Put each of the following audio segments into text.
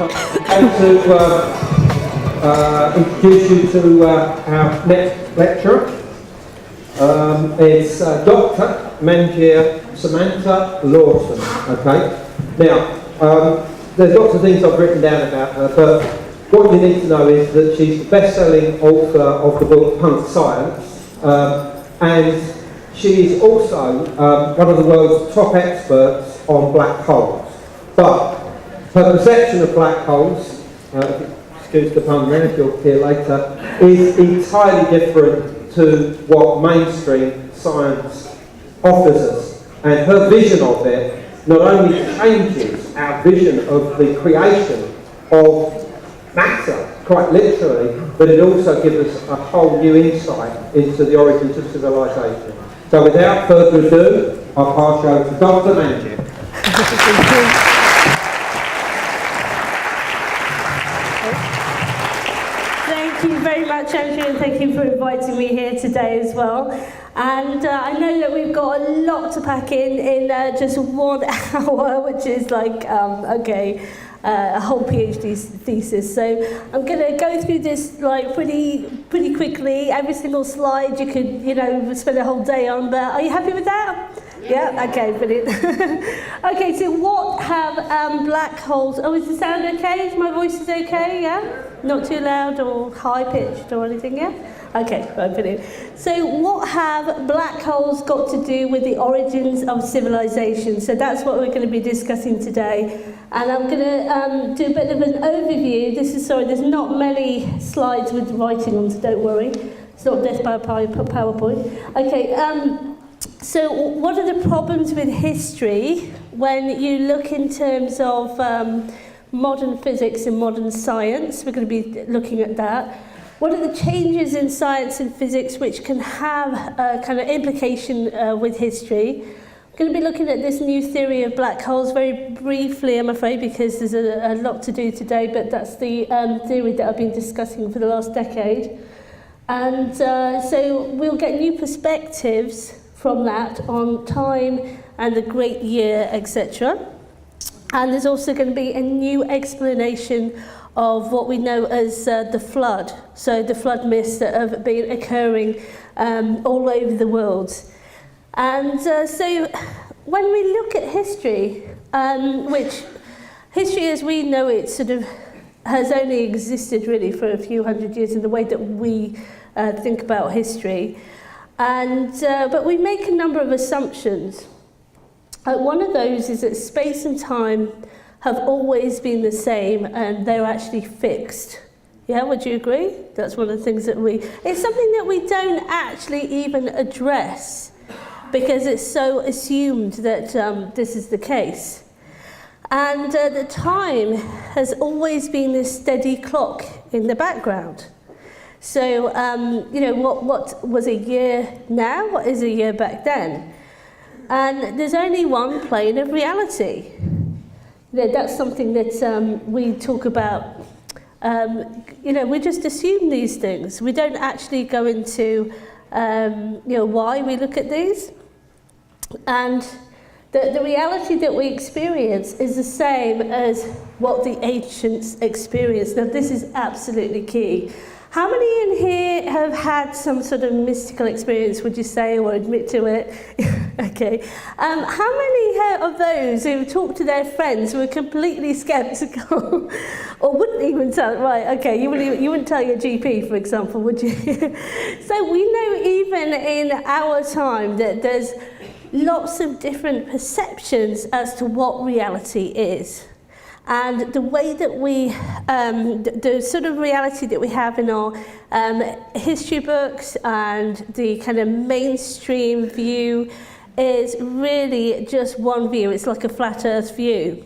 And to introduce you to our next lecturer. It's Dr. Manjir Samanta-Laughton. Okay. Now, there's lots of things I've written down about her, but what you need to know is that she's the best-selling author of the book Punk Science, and she's also one of the world's top experts on black holes. But her perception of black holes, excuse the pun there, you'll hear later, is entirely different to what mainstream science offers us. And her vision of it not only changes our vision of the creation of matter, quite literally, but it also gives us a whole new insight into the origins of civilization. So without further ado, I'll pass you over to Dr. Manjir. Thank you very much, Andrew, and thank you for inviting me here today as well. And I know that we've got a lot to pack in just 1 hour, which is like, a whole PhD thesis. So I'm going to go through this like pretty quickly. Every single slide you could, spend a whole day on. But are you happy with that? Yeah. Okay. Brilliant. Okay. So what have black holes? Oh, is the sound okay? Is my voice is okay? Yeah. Not too loud or high pitched or anything. Yeah. Okay, right, brilliant. So what have black holes got to do with the origins of civilization? So that's what we're going to be discussing today. And I'm going to do a bit of an overview. There's not many slides with writing on, so don't worry. It's not death by PowerPoint. Okay, so what are the problems with history when you look in terms of modern physics and modern science? We're going to be looking at that. What are the changes in science and physics which can have a kind of implication with history? I'm going to be looking at this new theory of black holes very briefly, I'm afraid, because there's a lot to do today, but that's the theory that I've been discussing for the last decade. And so we'll get new perspectives from that on time and the great year, etc. And there's also going to be a new explanation of what we know as the flood. So the flood myths that have been occurring all over the world. And so when we look at history, which history as we know it sort of has only existed really for a few hundred years in the way that we think about history. And but we make a number of assumptions. One of those is that space and time have always been the same and they're actually fixed. Yeah, would you agree? That's one of the things that it's something that we don't actually even address because it's so assumed that this is the case. And the time has always been this steady clock in the background. So, what was a year now? What is a year back then? And there's only one plane of reality. That's something that we talk about. We just assume these things. We don't actually go into, why we look at these. And the reality that we experience is the same as what the ancients experienced. Now, this is absolutely key. How many in here have had some sort of mystical experience, would you say, or admit to it? Okay. How many of those who talk to their friends who are completely sceptical or wouldn't even tell, right, okay, you wouldn't tell your GP, for example, would you? So we know even in our time that there's lots of different perceptions as to what reality is. And the way that we, the sort of reality that we have in our history books and the kind of mainstream view is really just one view. It's like a flat earth view.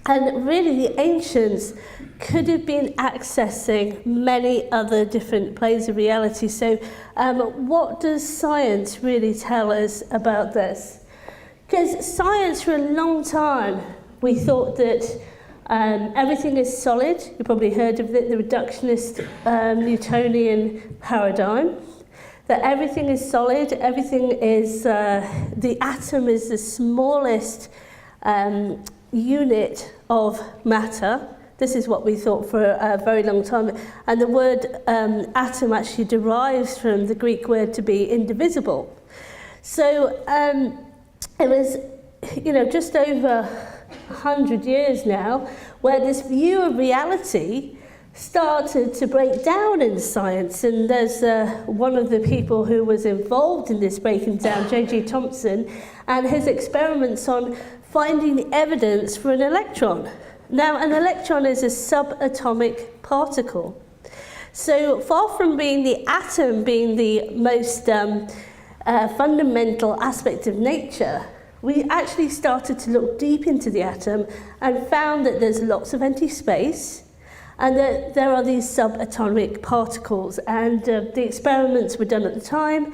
And really the ancients could have been accessing many other different planes of reality. So what does science really tell us about this? Because science for a long time, we thought that everything is solid. You probably heard of it, the reductionist Newtonian paradigm. That everything is solid, everything is, the atom is the smallest unit of matter. This is what we thought for a very long time. And the word atom actually derives from the Greek word to be indivisible. So it was, just over 100 years now, where this view of reality started to break down in science. And there's one of the people who was involved in this breaking down, J.G. Thomson, and his experiments on finding the evidence for an electron. Now, an electron is a subatomic particle. So far from being the atom being the most fundamental aspect of nature, we actually started to look deep into the atom and found that there's lots of empty space and that there are these subatomic particles. And the experiments were done at the time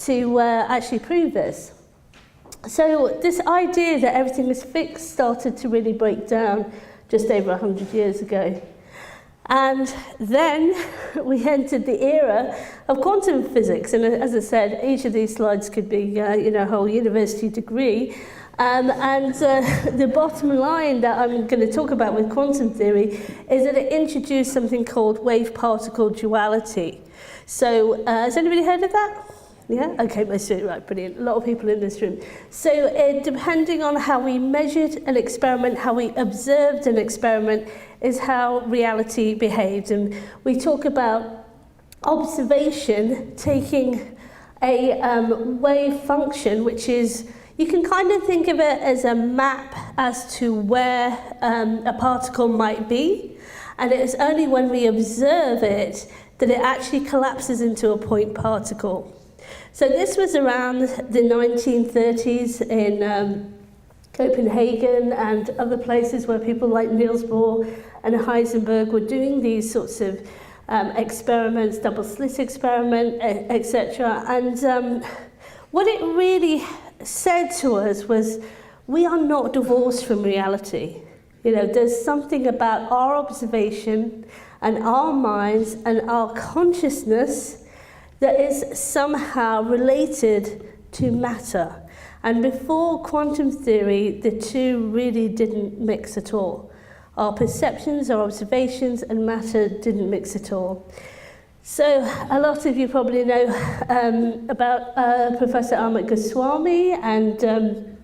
to actually prove this. So this idea that everything is fixed started to really break down just over 100 years ago. And then we entered the era of quantum physics. And as I said, each of these slides could be, a whole university degree. The bottom line that I'm going to talk about with quantum theory is that it introduced something called wave-particle duality. So has anybody heard of that? Yeah? Okay, most of it, right, brilliant. A lot of people in this room. So depending on how we measured an experiment, how we observed an experiment, is how reality behaves. And we talk about observation taking a wave function, which is, you can kind of think of it as a map as to where a particle might be. And it is only when we observe it that it actually collapses into a point particle. So this was around the 1930s in Copenhagen and other places where people like Niels Bohr and Heisenberg were doing these sorts of experiments, double slit experiment, etc. And what it really said to us was, we are not divorced from reality. There's something about our observation and our minds and our consciousness that is somehow related to matter. And before quantum theory, the two really didn't mix at all. Our perceptions, our observations, and matter didn't mix at all. So a lot of you probably know about Professor Amit Goswami, and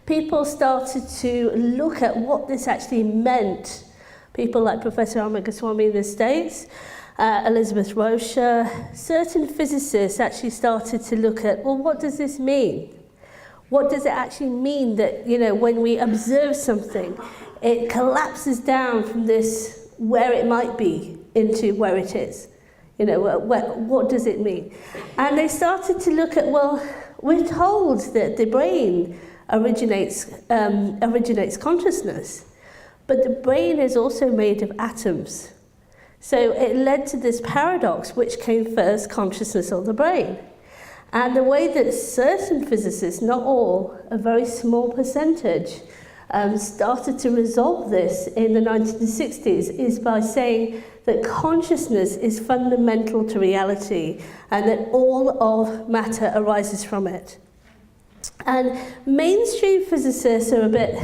people started to look at what this actually meant. People like Professor Amit Goswami in the States, Elizabeth Rocher, certain physicists actually started to look at, well, what does this mean? What does it actually mean that, when we observe something, it collapses down from this where it might be into where it is? What does it mean? And they started to look at, well, we're told that the brain originates consciousness, but the brain is also made of atoms. So it led to this paradox, which came first, consciousness or the brain? And the way that certain physicists, not all, a very small percentage, started to resolve this in the 1960s is by saying that consciousness is fundamental to reality and that all of matter arises from it. And mainstream physicists are a bit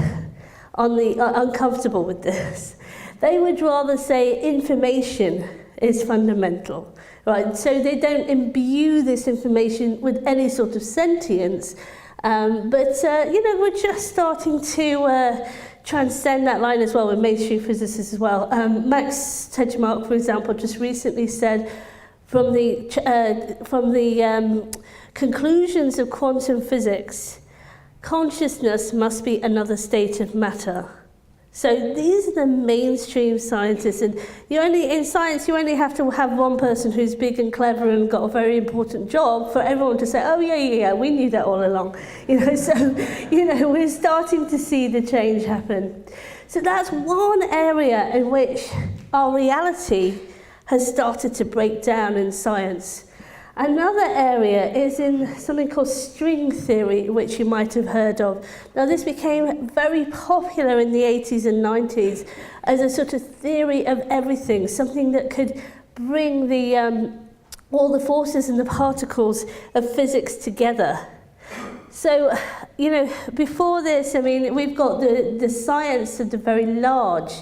uncomfortable with this. They would rather say information is fundamental, right? So they don't imbue this information with any sort of sentience. We're just starting to transcend that line as well with mainstream physicists as well. Max Tegmark, for example, just recently said from the conclusions of quantum physics, consciousness must be another state of matter. So these are the mainstream scientists, and in science you only have to have one person who's big and clever and got a very important job for everyone to say, oh yeah, we knew that all along. We're starting to see the change happen. So that's one area in which our reality has started to break down in science. Another area is in something called string theory, which you might have heard of. Now, this became very popular in the 80s and 90s as a sort of theory of everything, something that could bring all the forces and the particles of physics together. So, before this, we've got the science of the very large.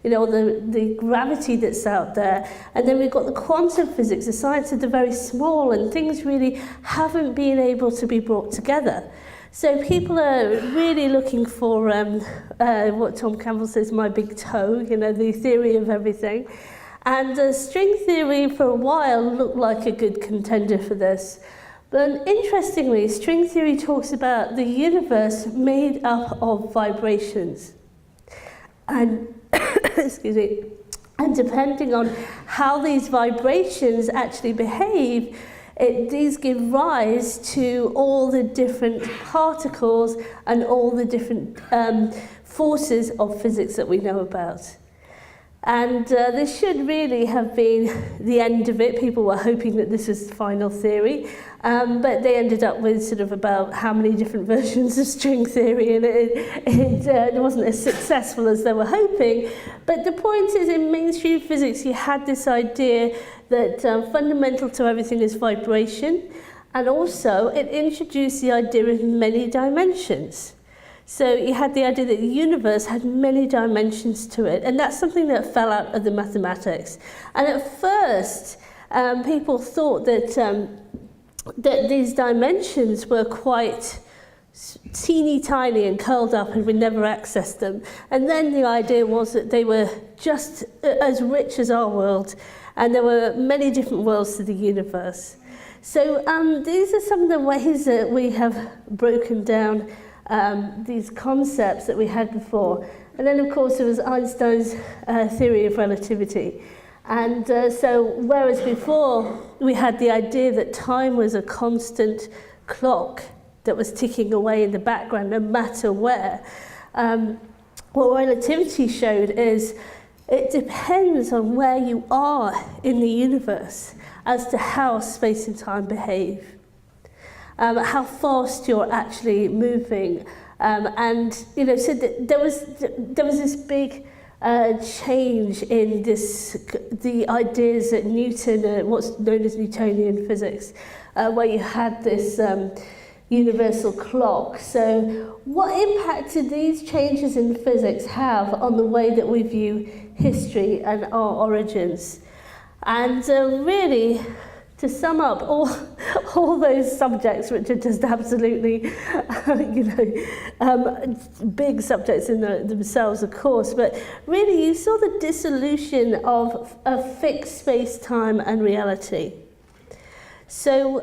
you know, the gravity that's out there. And then we've got the quantum physics, the science of the very small, and things really haven't been able to be brought together. So people are really looking for what Tom Campbell says, my big toe, you know, the theory of everything. And string theory for a while looked like a good contender for this. But interestingly, string theory talks about the universe made up of vibrations. And, excuse me, and depending on how these vibrations actually behave, these give rise to all the different particles and all the different forces of physics that we know about. And this should really have been the end of it. People were hoping that this was the final theory, but they ended up with sort of about how many different versions of string theory, and it wasn't as successful as they were hoping. But the point is, in mainstream physics, you had this idea that fundamental to everything is vibration, and also it introduced the idea of many dimensions. So you had the idea that the universe had many dimensions to it, and that's something that fell out of the mathematics. And at first, people thought that that these dimensions were quite teeny tiny and curled up, and we'd never access them. And then the idea was that they were just as rich as our world, and there were many different worlds to the universe. So these are some of the ways that we have broken down these concepts that we had before. And then, of course, there was Einstein's theory of relativity. And so whereas before we had the idea that time was a constant clock that was ticking away in the background no matter where, what relativity showed is it depends on where you are in the universe as to how space and time behave. How fast you're actually moving, and you know, so there was this big change in the ideas that Newton, what's known as Newtonian physics, where you had this universal clock. So, what impact did these changes in physics have on the way that we view history and our origins? And really, to sum up all those subjects, which are just absolutely, big subjects in themselves, of course, but really you saw the dissolution of a fixed space-time and reality. So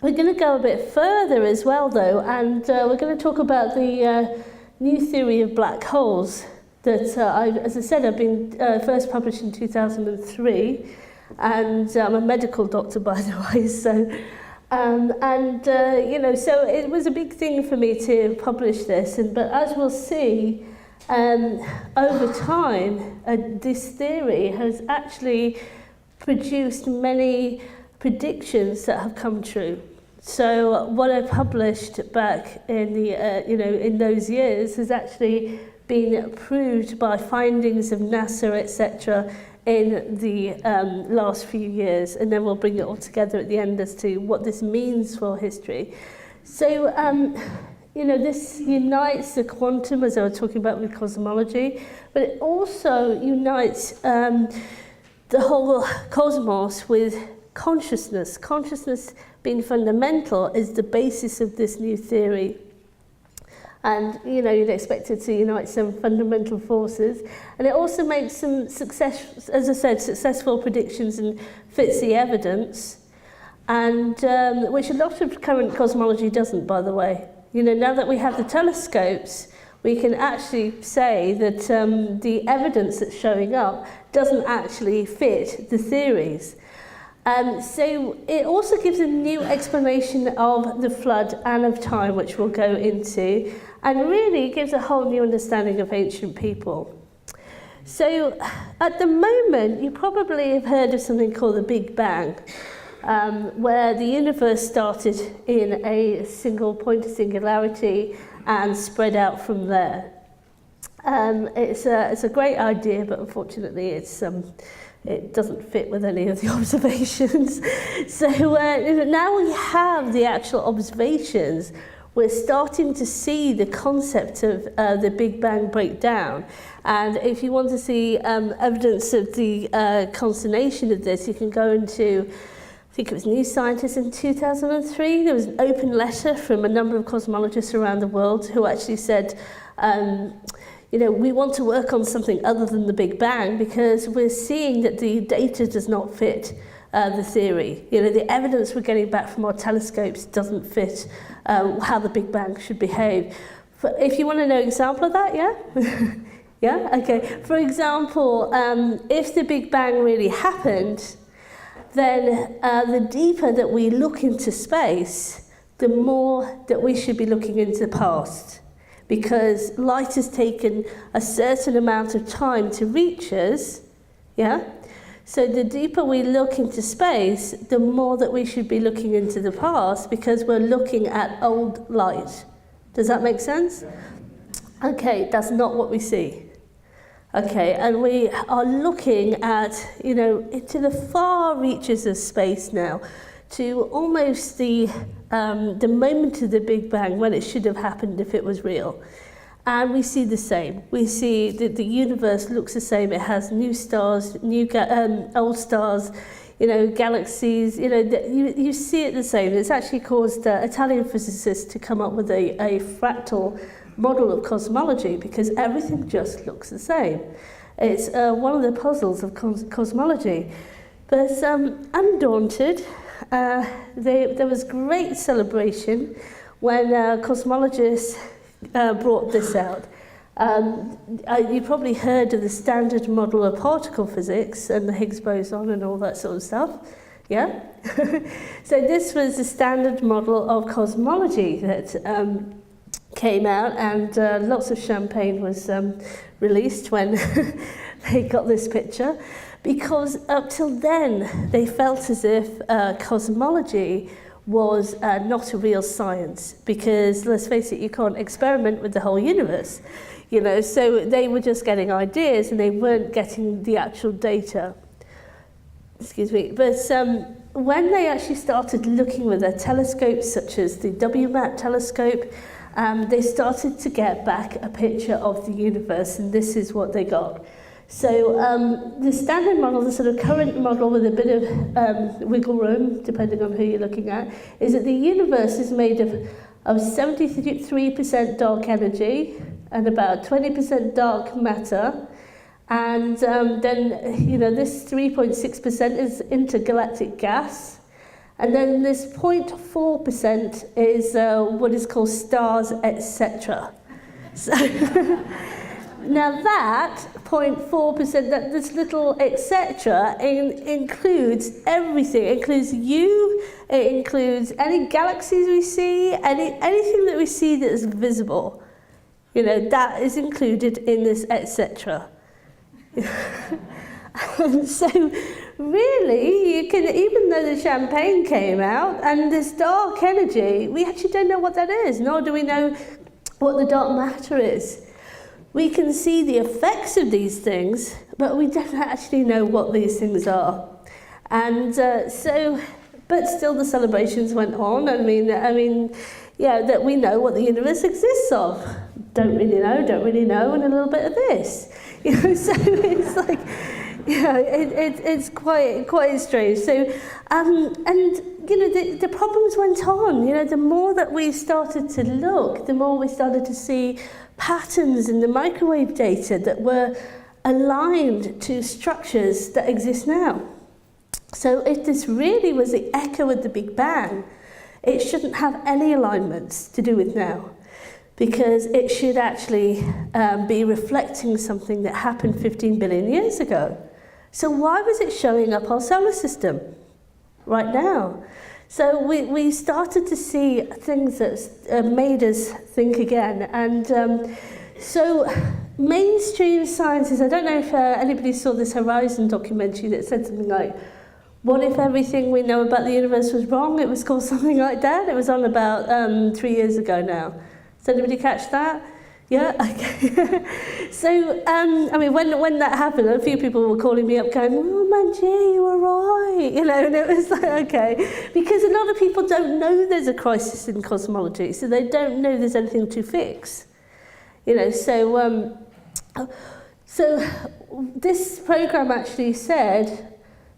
we're going to go a bit further as well, though, and we're going to talk about the new theory of black holes that, as I said, I've been first published in 2003. And I'm a medical doctor, by the way, so so it was a big thing for me to publish this. But as we'll see, over time, this theory has actually produced many predictions that have come true. So what I published back in the in those years has actually been proved by findings of NASA, etc., in the last few years, and then we'll bring it all together at the end as to what this means for history. So, this unites the quantum, as I was talking about with cosmology, but it also unites the whole cosmos with consciousness. Consciousness being fundamental is the basis of this new theory. And, you'd expect it to unite some fundamental forces. And it also makes some successful predictions and fits the evidence, and which a lot of current cosmology doesn't, by the way. Now that we have the telescopes, we can actually say that the evidence that's showing up doesn't actually fit the theories. So it also gives a new explanation of the flood and of time, which we'll go into, and really gives a whole new understanding of ancient people. So at the moment, you probably have heard of something called the Big Bang, where the universe started in a single point of singularity and spread out from there. It's a great idea, but unfortunately it doesn't fit with any of the observations. So now we have the actual observations, we're starting to see the concept of the Big Bang break down. And if you want to see evidence of the consummation of this, you can go into, I think it was New Scientist in 2003. There was an open letter from a number of cosmologists around the world who actually said, you know, we want to work on something other than the Big Bang because we're seeing that the data does not fit the theory. You know, the evidence we're getting back from our telescopes doesn't fit how the Big Bang should behave. If you want to know an example of that, yeah? Yeah, okay. For example, if the Big Bang really happened, then the deeper that we look into space, the more that we should be looking into the past. Because light has taken a certain amount of time to reach us, yeah? So the deeper we look into space, the more that we should be looking into the past because we're looking at old light. Does that make sense? Okay, that's not what we see. Okay, and we are looking at, you know, into the far reaches of space now, to almost the moment of the Big Bang when it should have happened if it was real. And we see the same. We see that the universe looks the same. It has new stars, old stars, you know, galaxies. You know, you see it the same. It's actually caused Italian physicists to come up with a fractal model of cosmology because everything just looks the same. It's one of the puzzles of cosmology. But undaunted, there was great celebration when cosmologists brought this out. You probably heard of the standard model of particle physics and the Higgs boson and all that sort of stuff, yeah? So this was the standard model of cosmology that came out, and lots of champagne was released when they got this picture, because up till then they felt as if cosmology was not a real science, because let's face it, you can't experiment with the whole universe, you know, so they were just getting ideas and they weren't getting the actual data. Excuse me. But when they actually started looking with their telescopes, such as the WMAP telescope, they started to get back a picture of the universe, and this is what they got. So the standard model, the sort of current model with a bit of wiggle room, depending on who you're looking at, is that the universe is made of 73% dark energy and about 20% dark matter. And then, you know, this 3.6% is intergalactic gas. And then this 0.4% is what is called stars, etc. So now that 0.4%, that this little etc. includes everything. It includes you, it includes any galaxies we see, anything that we see that is visible. You know, that is included in this etc. And so really, you can, even though the champagne came out and this dark energy, we actually don't know what that is, nor do we know what the dark matter is. We can see the effects of these things, but we don't actually know what these things are. And but still the celebrations went on. I mean, yeah, that we know what the universe exists of. Don't really know, and a little bit of this. You know, so it's like, yeah, it's quite strange. So, and you know, the problems went on. You know, the more that we started to look, the more we started to see patterns in the microwave data that were aligned to structures that exist now. So if this really was the echo of the Big Bang, it shouldn't have any alignments to do with now, because it should actually be reflecting something that happened 15 billion years ago. So why was it showing up our solar system right now? So we started to see things that made us think again. And so mainstream scientists, I don't know if anybody saw this Horizon documentary that said something like, what if everything we know about the universe was wrong? It was called something like that. It was on about 3 years ago now. Does anybody catch that? Yeah, okay. So, I mean, when that happened, a few people were calling me up going, oh, Manjir, you were right. you know, and it was like, okay, because a lot of people don't know there's a crisis in cosmology, so they don't know there's anything to fix, you know, so this program actually said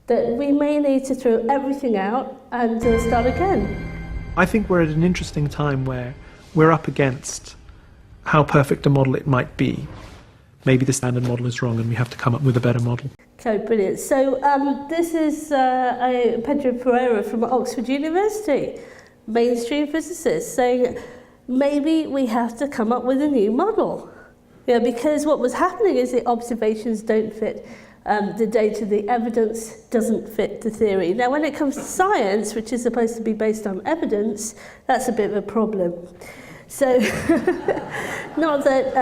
that we may need to throw everything out and start again. I think we're at an interesting time where we're up against how perfect a model it might be. Maybe the standard model is wrong and we have to come up with a better model. Okay, brilliant. So this is Pedro Pereira from Oxford University, mainstream physicist, saying maybe we have to come up with a new model. Yeah, because what was happening is the observations don't fit the data, the evidence doesn't fit the theory. Now, when it comes to science, which is supposed to be based on evidence, that's a bit of a problem. So, not that,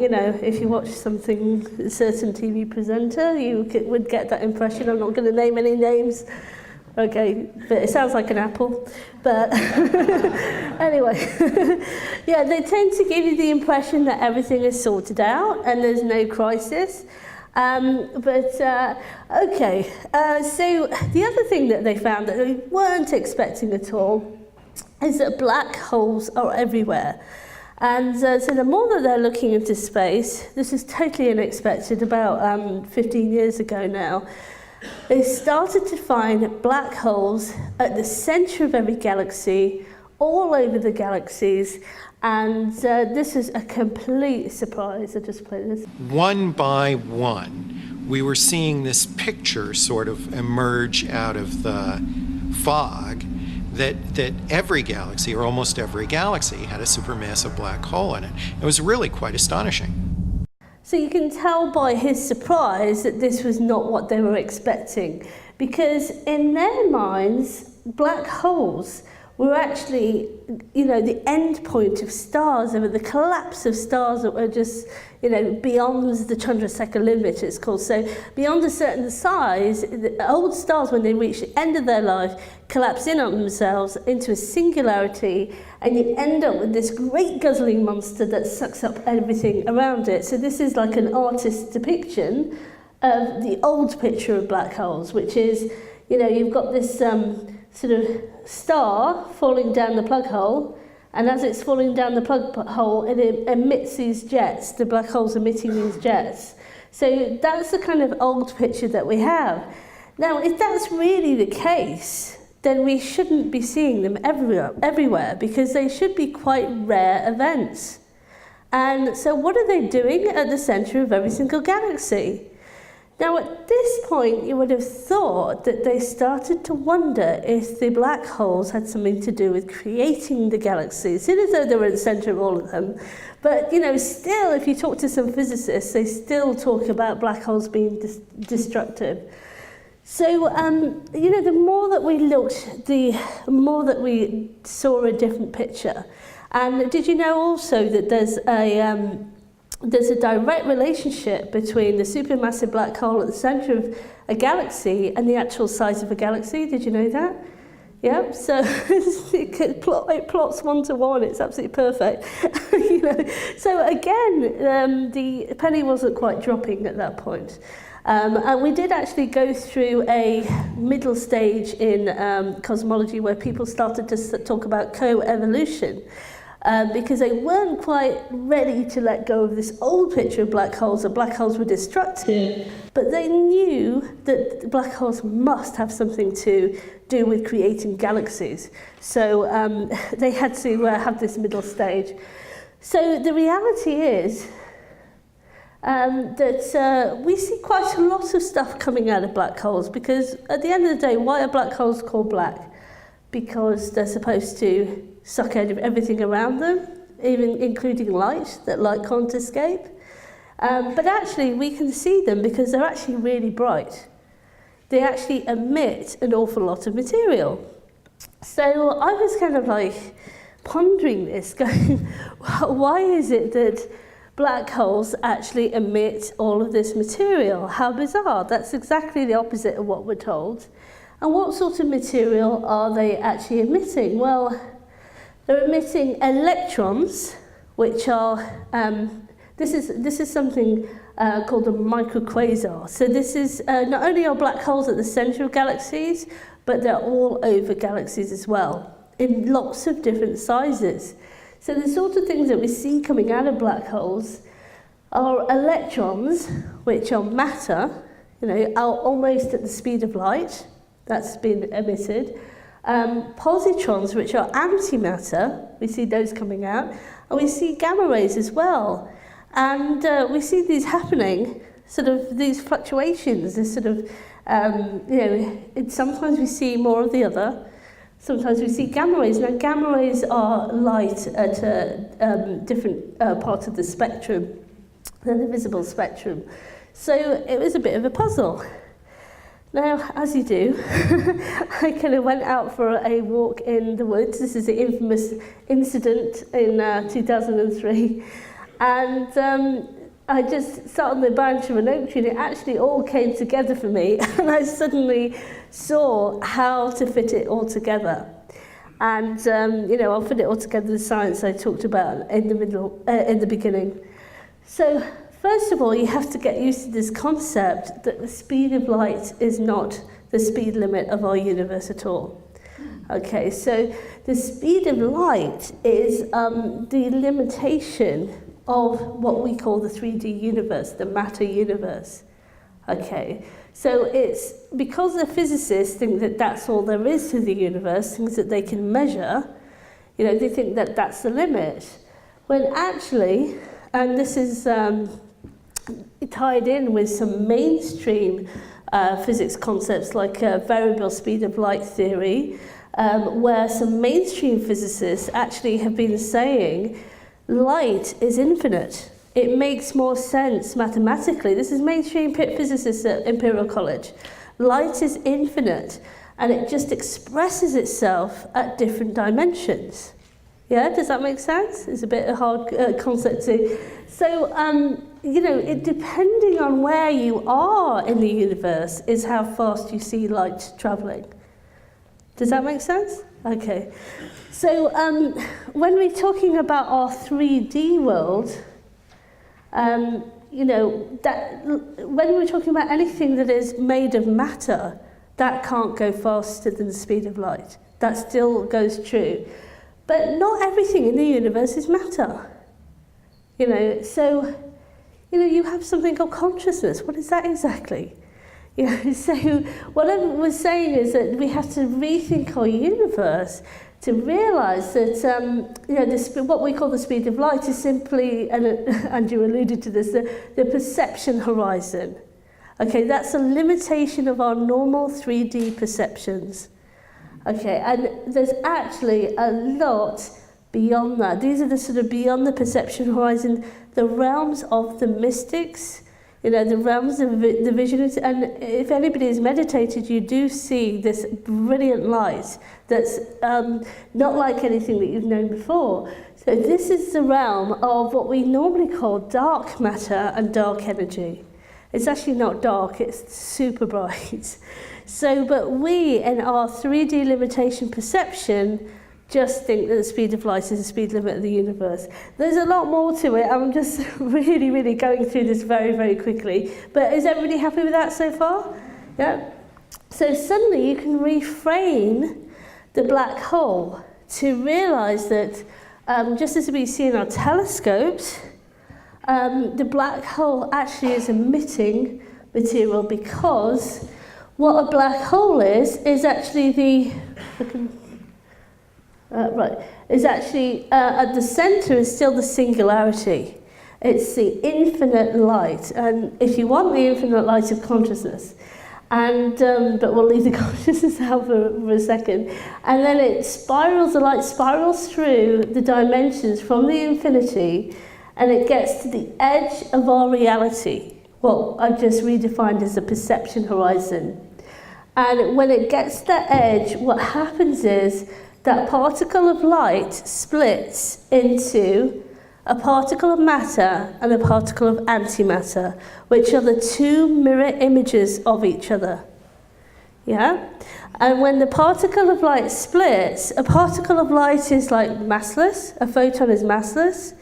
you know, if you watch something, a certain TV presenter, you would get that impression. I'm not going to name any names. Okay, but it sounds like an apple. But anyway, yeah, they tend to give you the impression that everything is sorted out and there's no crisis. Okay, so the other thing that they found that they weren't expecting at all is that black holes are everywhere. And so the more that they're looking into space, this is totally unexpected, about 15 years ago now, they started to find black holes at the centre of every galaxy, all over the galaxies, and this is a complete surprise. I just played this. One by one, we were seeing this picture sort of emerge out of the fog that every galaxy, or almost every galaxy, had a supermassive black hole in it. It was really quite astonishing. So you can tell by his surprise that this was not what they were expecting, because in their minds, black holes were actually, you know, the end point of stars. They were the collapse of stars that were just, you know, beyond the Chandrasekhar limit, it's called. So beyond a certain size, the old stars, when they reach the end of their life, collapse in on themselves into a singularity, and you end up with this great guzzling monster that sucks up everything around it. So this is like an artist's depiction of the old picture of black holes, which is, you know, you've got this sort of star falling down the plug hole, and as it's falling down the plug hole, it emits these jets, the black hole's emitting these jets. So that's the kind of old picture that we have. Now, if that's really the case, then we shouldn't be seeing them everywhere, because they should be quite rare events. And so what are they doing at the centre of every single galaxy? Now, at this point, you would have thought that they started to wonder if the black holes had something to do with creating the galaxies, as though they were at the centre of all of them. But, you know, still, if you talk to some physicists, they still talk about black holes being destructive. So, you know, the more that we looked, the more that we saw a different picture. And did you know also that there's a direct relationship between the supermassive black hole at the centre of a galaxy and the actual size of a galaxy? Did you know that? Yeah, so it plots 1 to 1. It's absolutely perfect. You know? So again, the penny wasn't quite dropping at that point. And we did actually go through a middle stage in cosmology where people started to talk about co-evolution. Because they weren't quite ready to let go of this old picture of black holes, that black holes were destructive, but they knew that black holes must have something to do with creating galaxies. So they had to have this middle stage. So the reality is that we see quite a lot of stuff coming out of black holes, because at the end of the day, why are black holes called black? Because they're supposed to suck out of everything around them, even including light, that light can't escape. But actually, we can see them because they're actually really bright. They actually emit an awful lot of material. So I was kind of like pondering this, going, why is it that black holes actually emit all of this material? How bizarre. That's exactly the opposite of what we're told. And what sort of material are they actually emitting? Well, they're emitting electrons, which are This is something called a microquasar. So this is not only are black holes at the centre of galaxies, but they're all over galaxies as well, in lots of different sizes. So the sort of things that we see coming out of black holes are electrons, which are matter, are almost at the speed of light. That's been emitted. Positrons, which are antimatter, we see those coming out, and we see gamma rays as well. And we see these happening, sort of these fluctuations, this sort of, sometimes we see more of the other, sometimes we see gamma rays. Now, gamma rays are light at different parts of the spectrum, than the visible spectrum. So it was a bit of a puzzle. Now, as you do, I kind of went out for a walk in the woods. This is the infamous incident in 2003. And I just sat on the branch of an oak tree, and it actually all came together for me. And I suddenly saw how to fit it all together. And, I'll fit it all together, the science I talked about in the beginning. So, first of all, you have to get used to this concept that the speed of light is not the speed limit of our universe at all. Okay, so the speed of light is the limitation of what we call the 3D universe, the matter universe. Okay, so it's because the physicists think that that's all there is to the universe, things that they can measure, they think that that's the limit. When actually, and this is tied in with some mainstream physics concepts like variable speed of light theory, where some mainstream physicists actually have been saying light is infinite. It makes more sense mathematically. This is mainstream physicists at Imperial College. Light is infinite, and it just expresses itself at different dimensions. Yeah, does that make sense? It's a bit of a hard concept to... So, depending on where you are in the universe is how fast you see light travelling. Does that make sense? Okay. So, when we're talking about our 3D world, when we're talking about anything that is made of matter, that can't go faster than the speed of light. That still goes true. But not everything in the universe is matter. So, you have something called consciousness. What is that exactly? So what I was saying is that we have to rethink our universe to realise that, what we call the speed of light is simply, and Andrew alluded to this, the perception horizon. Okay, that's a limitation of our normal 3D perceptions. Okay, and there's actually a lot beyond that. These are the sort of beyond the perception horizon, the realms of the mystics, the realms of the visionaries. And if anybody has meditated, you do see this brilliant light that's not like anything that you've known before. So this is the realm of what we normally call dark matter and dark energy. It's actually not dark, it's super bright. So, but we, in our 3D limitation perception, just think that the speed of light is the speed limit of the universe. There's a lot more to it. I'm just really, really going through this very, very quickly. But is everybody happy with that so far? Yeah? So suddenly you can reframe the black hole to realise that just as we see in our telescopes, the black hole actually is emitting material, because what a black hole is actually at the centre is still the singularity. It's the infinite light, and if you want the infinite light of consciousness, and but we'll leave the consciousness out for a second, and then the light spirals through the dimensions from the infinity, and it gets to the edge of our reality, what I've just redefined as the perception horizon. And when it gets to that edge, what happens is that particle of light splits into a particle of matter and a particle of antimatter, which are the two mirror images of each other. Yeah? And when the particle of light splits, a particle of light is like massless, a photon is massless,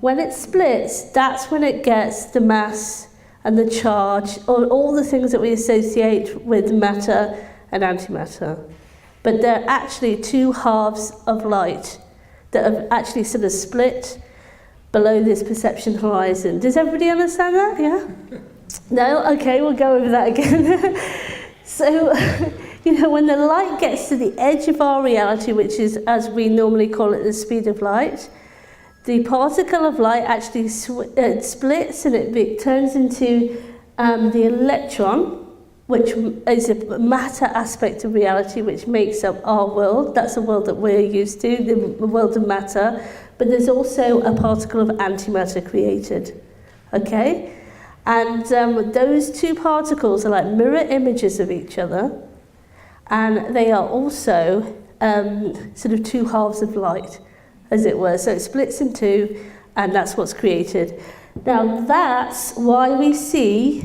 when it splits, that's when it gets the mass and the charge, or all the things that we associate with matter and antimatter. But they're actually two halves of light that have actually sort of split below this perception horizon. Does everybody understand that? Yeah? No? Okay, we'll go over that again. So, when the light gets to the edge of our reality, which is, as we normally call it, the speed of light, the particle of light actually splits and it turns into the electron, which is a matter aspect of reality, which makes up our world. That's the world that we're used to, the world of matter. But there's also a particle of antimatter created, okay? And those two particles are like mirror images of each other, and they are also sort of two halves of light, as it were. So it splits in two, and that's what's created. Now that's why we see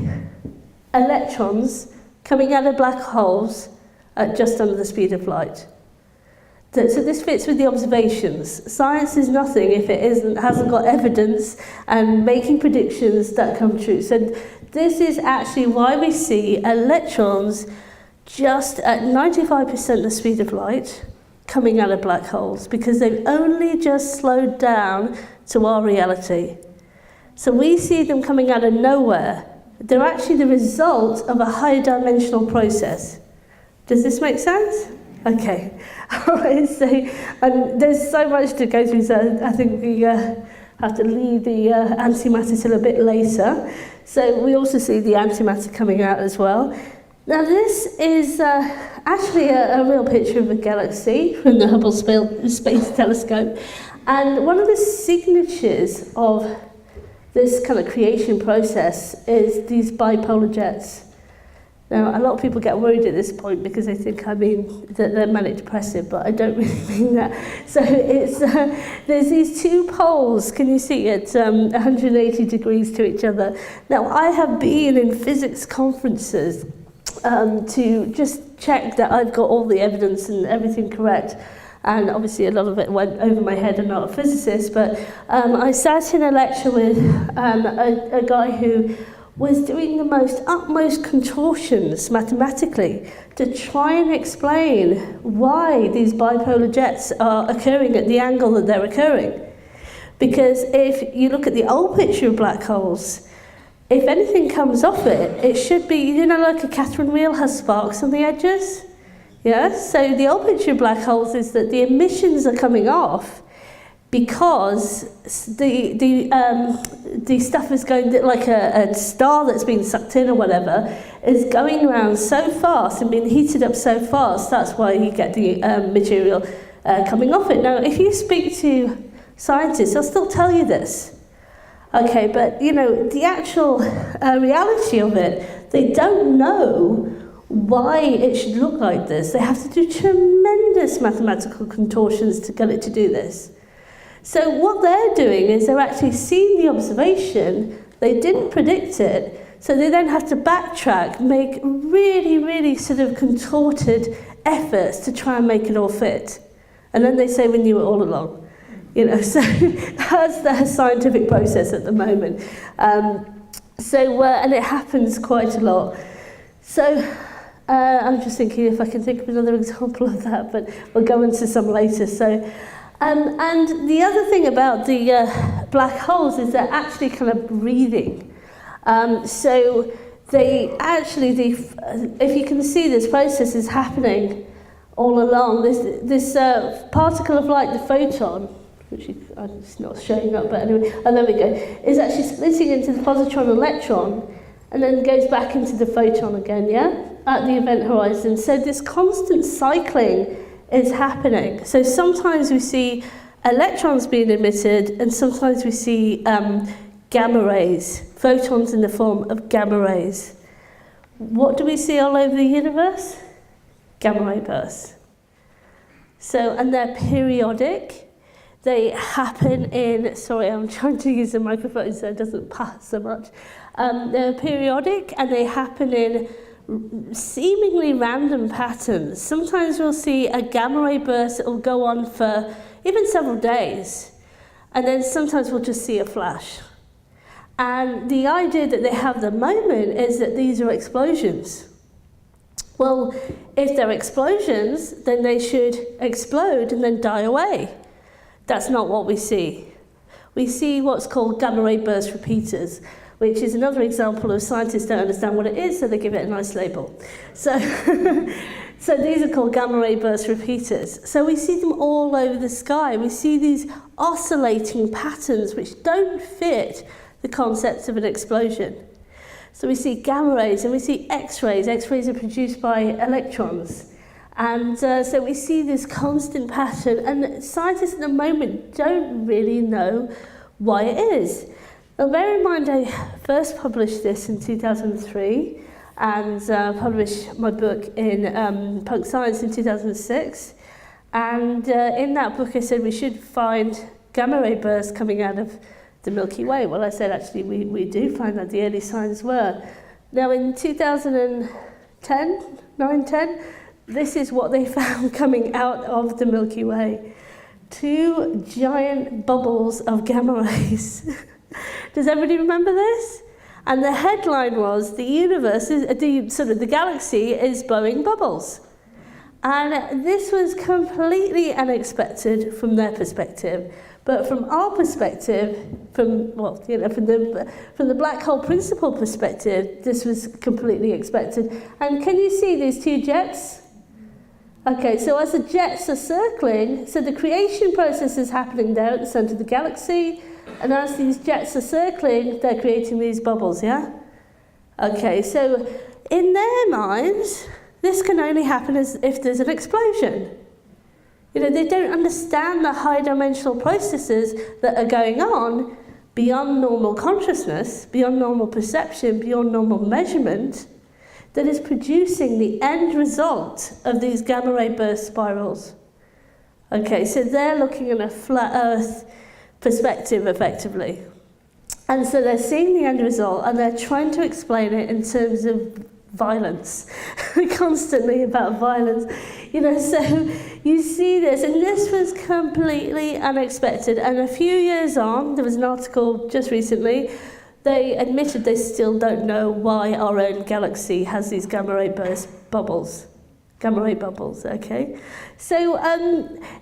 electrons coming out of black holes at just under the speed of light. So this fits with the observations. Science is nothing if it hasn't got evidence and making predictions that come true. So this is actually why we see electrons just at 95% the speed of light coming out of black holes, because they've only just slowed down to our reality. So we see them coming out of nowhere. They're actually the result of a higher dimensional process. Does this make sense? Okay. All right, so there's so much to go through, so I think we have to leave the antimatter till a bit later. So we also see the antimatter coming out as well. Now this is actually a real picture of a galaxy from the Hubble Space Telescope. And one of the signatures of this kind of creation process is these bipolar jets. Now, a lot of people get worried at this point because they think I mean that they're manic depressive, but I don't really mean that. So it's there's these two poles, can you see it, 180 degrees to each other. Now, I have been in physics conferences to just check that I've got all the evidence and everything correct. And obviously a lot of it went over my head. I'm not a physicist, but I sat in a lecture with a guy who was doing the utmost contortions mathematically to try and explain why these bipolar jets are occurring at the angle that they're occurring. Because if you look at the old picture of black holes, if anything comes off it, it should be, like a Catherine wheel has sparks on the edges. Yeah, so the old picture of black holes is that the emissions are coming off because the stuff is going, like a star that's been sucked in or whatever, is going around so fast and being heated up so fast, that's why you get the material coming off it. Now, if you speak to scientists, they'll still tell you this. Okay, but the actual reality of it, they don't know why it should look like this. They have to do tremendous mathematical contortions to get it to do this. So what they're doing is they're actually seeing the observation, they didn't predict it, so they then have to backtrack, make really, really sort of contorted efforts to try and make it all fit. And then they say we knew it all along. So that's the scientific process at the moment. And it happens quite a lot. So I'm just thinking if I can think of another example of that, but we'll go into some later. So, and the other thing about the black holes is they're actually kind of breathing. So they actually, if you can see, this process is happening all along. This particle of light, the photon, which it's not showing up, but anyway, there we go, is actually splitting into the positron and electron, and then goes back into the photon again, at the event horizon. So this constant cycling is happening. So sometimes we see electrons being emitted, and sometimes we see gamma rays, photons in the form of gamma rays. What do we see all over the universe? Gamma ray bursts. So, and they're periodic. They happen in, sorry, I'm trying to use the microphone so it doesn't pass so much. They're periodic and they happen in seemingly random patterns. Sometimes we'll see a gamma ray burst that will go on for even several days. and then sometimes we'll just see a flash. And the idea that they have at the moment is that these are explosions. Well, if they're explosions, then they should explode and then die away. That's not what we see. We see what's called gamma-ray burst repeaters, which is another example of scientists don't understand what it is, so they give it a nice label. So, so these are called gamma-ray burst repeaters. So we see them all over the sky. We see these oscillating patterns which don't fit the concept of an explosion. So we see gamma rays and we see X-rays. X-rays are produced by electrons. And so we see this constant pattern, and scientists at the moment don't really know why it is. Now bear in mind, I first published this in 2003 and published my book in Punk Science in 2006. And in that book I said we should find gamma ray bursts coming out of the Milky Way. Well, I said actually we do find that the early signs were. Now in 2010, this is what they found coming out of the Milky Way. 2 giant bubbles of gamma rays. Does everybody remember this? And the headline was, the universe, the galaxy is blowing bubbles. And this was completely unexpected from their perspective. But from our perspective, from the black hole principle perspective, this was completely expected. And can you see these 2 jets? Okay, so as the jets are circling, so the creation process is happening there at the centre of the galaxy, and as these jets are circling, they're creating these bubbles, yeah? Okay, so in their minds, this can only happen if there's an explosion. You know, they don't understand the high-dimensional processes that are going on beyond normal consciousness, beyond normal perception, beyond normal measurement, that is producing the end result of these gamma-ray burst spirals. Okay, so they're looking at a flat Earth perspective, effectively. And so they're seeing the end result, and they're trying to explain it in terms of violence, constantly about violence. You know, so you see this, and this was completely unexpected. And a few years on, there was an article just recently, they admitted they still don't know why our own galaxy has these gamma-ray burst bubbles. Gamma-ray bubbles, okay? So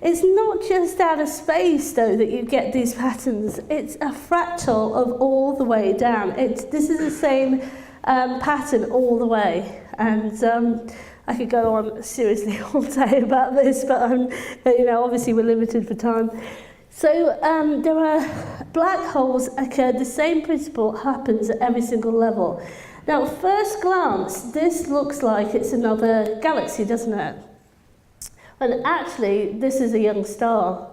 it's not just out of space, though, that you get these patterns. It's a fractal of all the way down. This is the same pattern all the way. And I could go on seriously all day about this, but obviously we're limited for time. So there are black holes occur, the same principle happens at every single level. Now, at first glance, this looks like it's another galaxy, doesn't it? And actually, this is a young star.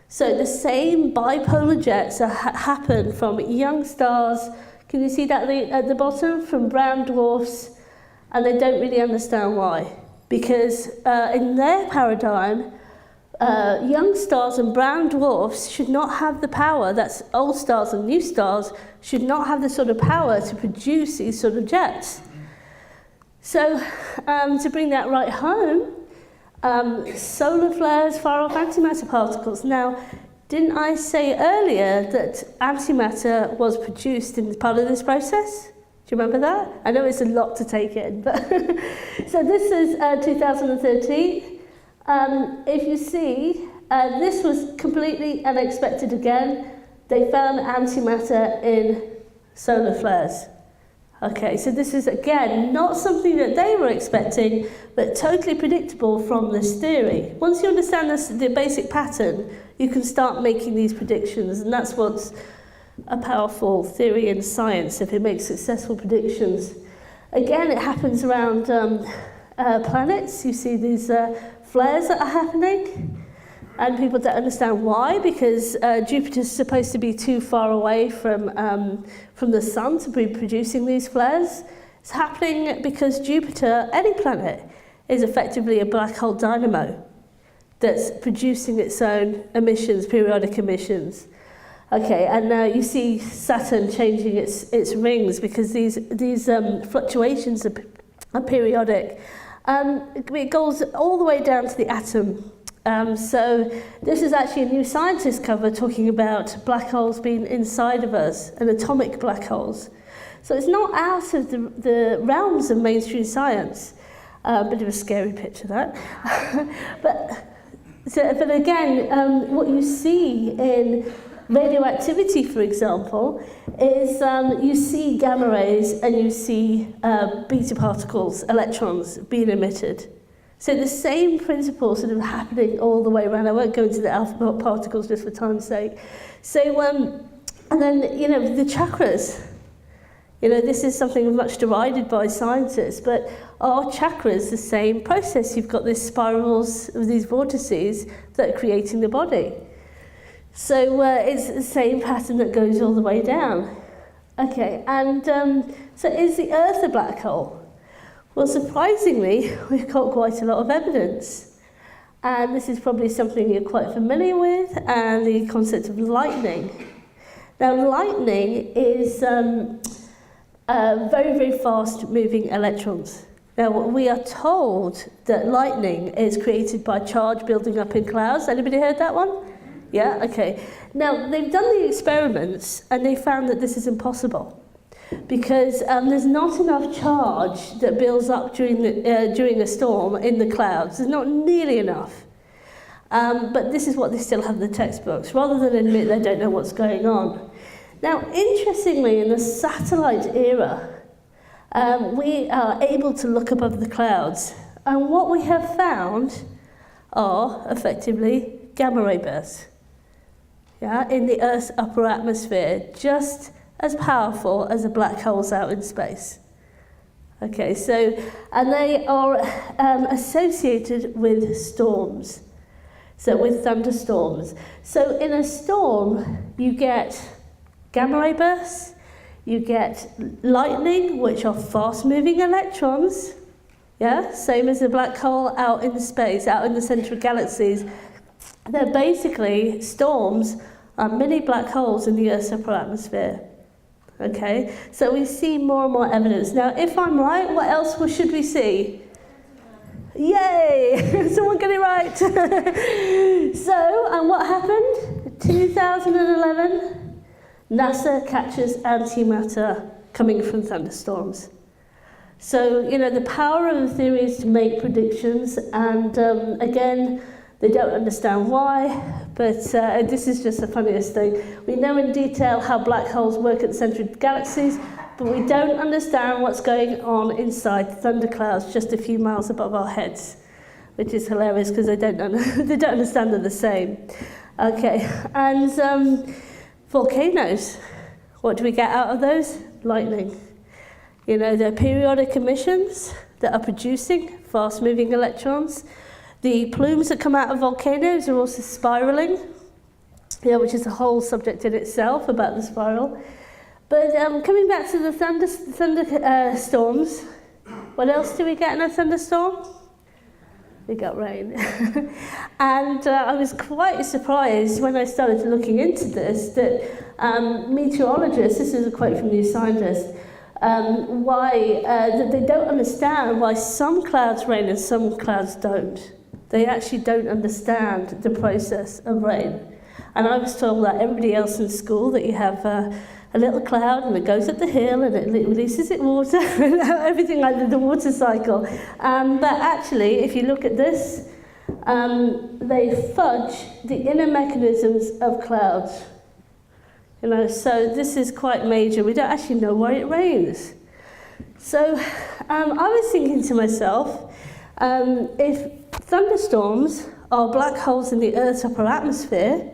So the same bipolar jets happen from young stars. Can you see that at the bottom? From brown dwarfs, and they don't really understand why. Because in their paradigm, young stars and brown dwarfs should not have the power, that's old stars and new stars, should not have the sort of power to produce these sort of jets. So to bring that right home, solar flares fire off antimatter particles. Now, didn't I say earlier that antimatter was produced in part of this process? Do you remember that? I know it's a lot to take in, but so this is 2013. If you see, this was completely unexpected again. They found antimatter in solar flares. Okay, so this is, again, not something that they were expecting, but totally predictable from this theory. Once you understand the basic pattern, you can start making these predictions, and that's what's a powerful theory in science, if it makes successful predictions. Again, it happens around planets. You see these flares that are happening, and people don't understand why, because Jupiter's supposed to be too far away from the sun to be producing these flares. It's happening because Jupiter, any planet, is effectively a black hole dynamo that's producing its own emissions, periodic emissions. Okay, and you see Saturn changing its rings because these fluctuations are periodic. It goes all the way down to the atom. So this is actually a New Scientist cover talking about black holes being inside of us, and atomic black holes. So it's not out of the realms of mainstream science. Bit of a scary picture, that. but again, what you see in radioactivity, for example, is you see gamma rays and you see beta particles, electrons, being emitted. So the same principle sort of happening all the way around. I won't go into the alpha particles just for time's sake. So, and then, the chakras. This is something much derided by scientists, but are chakras the same process? You've got these spirals of these vortices that are creating the body. So it's the same pattern that goes all the way down. Okay, and so is the Earth a black hole? Well, surprisingly, we've got quite a lot of evidence. And this is probably something you're quite familiar with, and the concept of lightning. Now, lightning is very, very fast-moving electrons. Now, we are told that lightning is created by charge building up in clouds. Anybody heard that one? Yeah, okay. Now, they've done the experiments, and they found that this is impossible, because there's not enough charge that builds up during a storm in the clouds. There's not nearly enough. But this is what they still have in the textbooks, rather than admit they don't know what's going on. Now, interestingly, in the satellite era, we are able to look above the clouds, and what we have found are, effectively, gamma ray bursts in the Earth's upper atmosphere, just as powerful as the black holes out in space. Okay, so, and they are associated with storms, so with thunderstorms. So in a storm, you get gamma ray bursts, you get lightning, which are fast-moving electrons, same as a black hole out in space, out in the centre of galaxies. They're basically storms are mini black holes in the Earth's upper atmosphere. Okay, so we see more and more evidence. Now, if I'm right, what else should we see? Yay! Someone get it right. So, and what happened? 2011, NASA catches antimatter coming from thunderstorms. So, the power of the theory is to make predictions, and again, they don't understand why, but this is just the funniest thing. We know in detail how black holes work at the centre of galaxies, but we don't understand what's going on inside thunderclouds just a few miles above our heads, which is hilarious because they don't understand they're the same. Okay, and volcanoes. What do we get out of those? Lightning. They're periodic emissions that are producing fast-moving electrons. The plumes that come out of volcanoes are also spiraling, which is a whole subject in itself about the spiral. But coming back to the thunderstorms, what else do we get in a thunderstorm? We got rain. And I was quite surprised when I started looking into this that meteorologists, this is a quote from New Scientist, that they don't understand why some clouds rain and some clouds don't. They actually don't understand the process of rain. And I was told that everybody else in school, that you have a little cloud and it goes up the hill and it releases its water, and everything like the water cycle. But actually, if you look at this, they fudge the inner mechanisms of clouds. So this is quite major. We don't actually know why it rains. So I was thinking to myself, if thunderstorms are black holes in the Earth's upper atmosphere,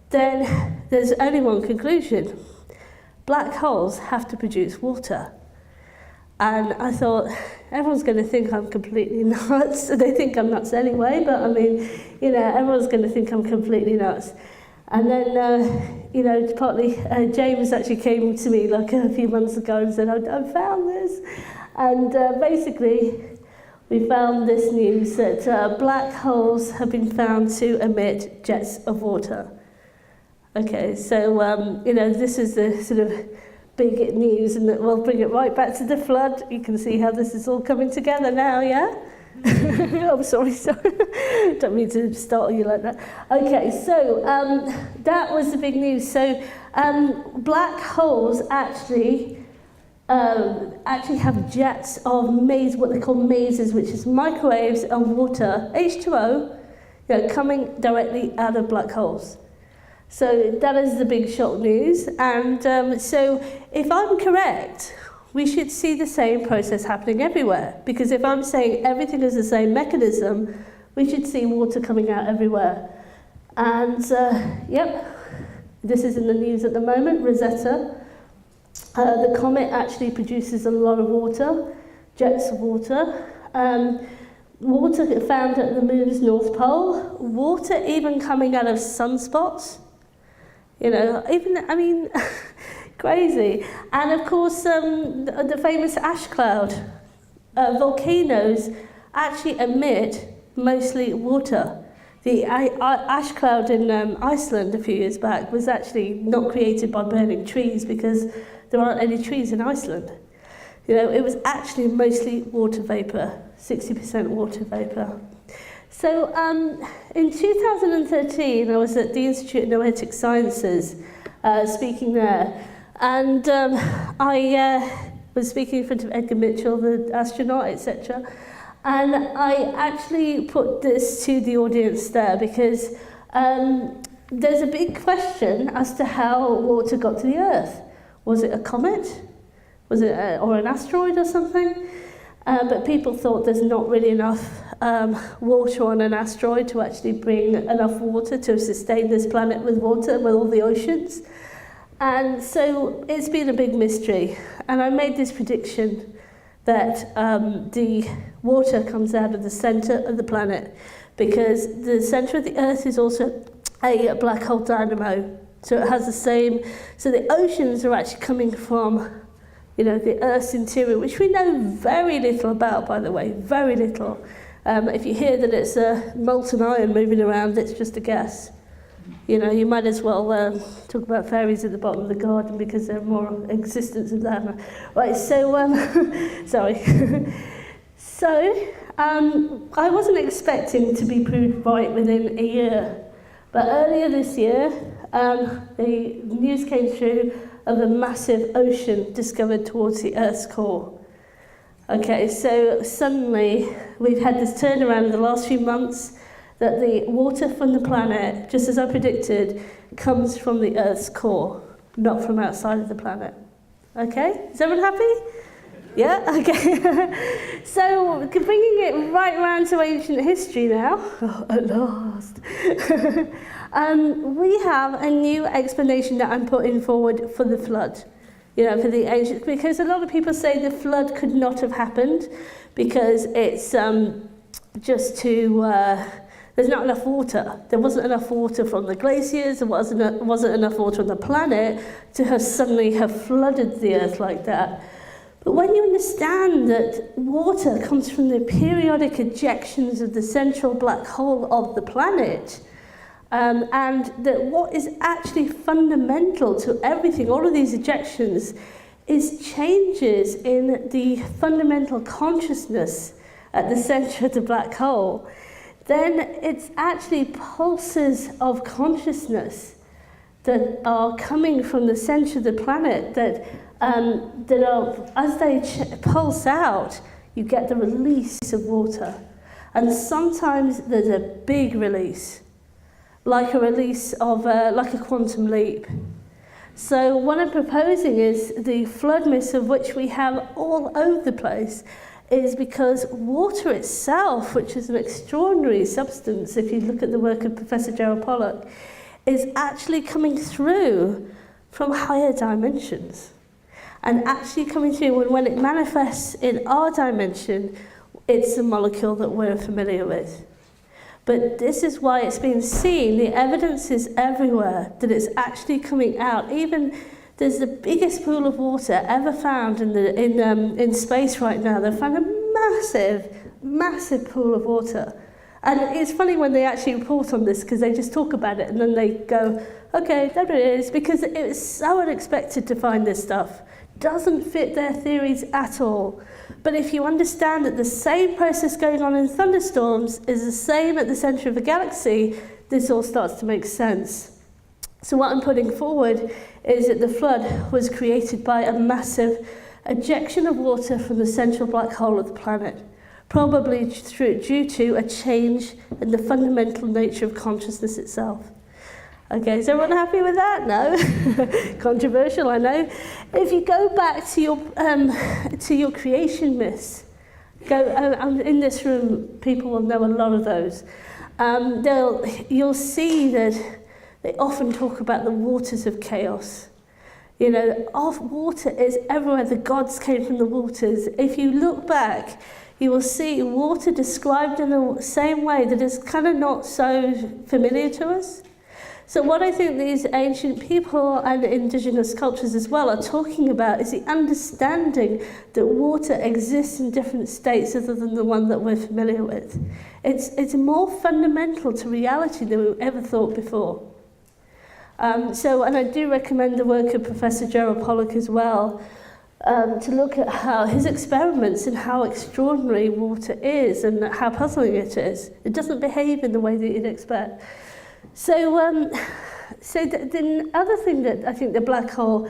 then there's only one conclusion. Black holes have to produce water. And I thought, everyone's going to think I'm completely nuts. They think I'm nuts anyway, but I mean, everyone's going to think I'm completely nuts. And then, partly James actually came to me like a few months ago and said, I found this. And basically, we found this news that black holes have been found to emit jets of water. Okay, so, this is the sort of big news, and we'll bring it right back to the flood. You can see how this is all coming together now, yeah? Oh, sorry. Don't mean to startle you like that. Okay, so that was the big news. So black holes actually have jets of maze, what they call mazes, which is microwaves of water, H2O, coming directly out of black holes. So that is the big shock news. And so if I'm correct, we should see the same process happening everywhere. Because if I'm saying everything is the same mechanism, we should see water coming out everywhere. And yep, this is in the news at the moment, Rosetta. The comet actually produces a lot of water, jets of water. Water found at the moon's north pole, water even coming out of sunspots. Crazy. And of course, the famous ash cloud. Volcanoes actually emit mostly water. The ash cloud in Iceland a few years back was actually not created by burning trees because there aren't any trees in Iceland. It was actually mostly water vapour, 60% water vapour. So in 2013, I was at the Institute of Noetic Sciences speaking there, and I was speaking in front of Edgar Mitchell, the astronaut, etc. And I actually put this to the audience there because there's a big question as to how water got to the Earth. Was it a comet? Was it or an asteroid or something? But people thought there's not really enough water on an asteroid to actually bring enough water to sustain this planet with water, with all the oceans. And so it's been a big mystery. And I made this prediction that the water comes out of the center of the planet because the center of the Earth is also a black hole dynamo. So it has the same, so the oceans are actually coming from the Earth's interior, which we know very little about, by the way, very little. If you hear that it's molten iron moving around, it's just a guess. You might as well talk about fairies at the bottom of the garden because there's more existence of that. Right, so, sorry. So, I wasn't expecting to be proved right within a year. But earlier this year, the news came through of a massive ocean discovered towards the Earth's core. Okay, so suddenly we've had this turnaround in the last few months that the water from the planet, just as I predicted, comes from the Earth's core, not from outside of the planet. Okay, is everyone happy? Yeah, okay. So bringing it right around to ancient history now, at last. We have a new explanation that I'm putting forward for the flood. For the ancient, because a lot of people say the flood could not have happened because it's just too. There's not enough water. There wasn't enough water from the glaciers. There wasn't enough water on the planet to have suddenly have flooded the Earth like that. But when you understand that water comes from the periodic ejections of the central black hole of the planet, and that what is actually fundamental to everything, all of these ejections, is changes in the fundamental consciousness at the center of the black hole, then it's actually pulses of consciousness that are coming from the center of the planet that are, as they pulse out, you get the release of water. And sometimes there's a big release, like a release of, like a quantum leap. So what I'm proposing is the flood myths of which we have all over the place is because water itself, which is an extraordinary substance, if you look at the work of Professor Gerald Pollack, is actually coming through from higher dimensions. And actually coming through, when it manifests in our dimension, it's a molecule that we're familiar with. But this is why it's been seen, the evidence is everywhere, that it's actually coming out. Even there's the biggest pool of water ever found in space right now. They've found a massive pool of water. And it's funny when they actually report on this because they just talk about it and then they go, okay, there it is, because it was so unexpected to find this stuff. doesn't fit their theories at all. But if you understand that the same process going on in thunderstorms is the same at the centre of a galaxy, this all starts to make sense. So what I'm putting forward is that the flood was created by a massive ejection of water from the central black hole of the planet, probably due to a change in the fundamental nature of consciousness itself. Okay, is everyone happy with that? No? Controversial, I know. If you go back to your creation myths, in this room, people will know a lot of those. You'll see that they often talk about the waters of chaos. You know, water is everywhere. The gods came from the waters. If you look back, you will see water described in the same way that is kind of not so familiar to us. So what I think these ancient people and indigenous cultures as well are talking about is the understanding that water exists in different states other than the one that we're familiar with. It's more fundamental to reality than we ever thought before. And I do recommend the work of Professor Gerald Pollack as well, to look at how his experiments and how extraordinary water is and how puzzling it is. It doesn't behave in the way that you'd expect. So the other thing that I think the black hole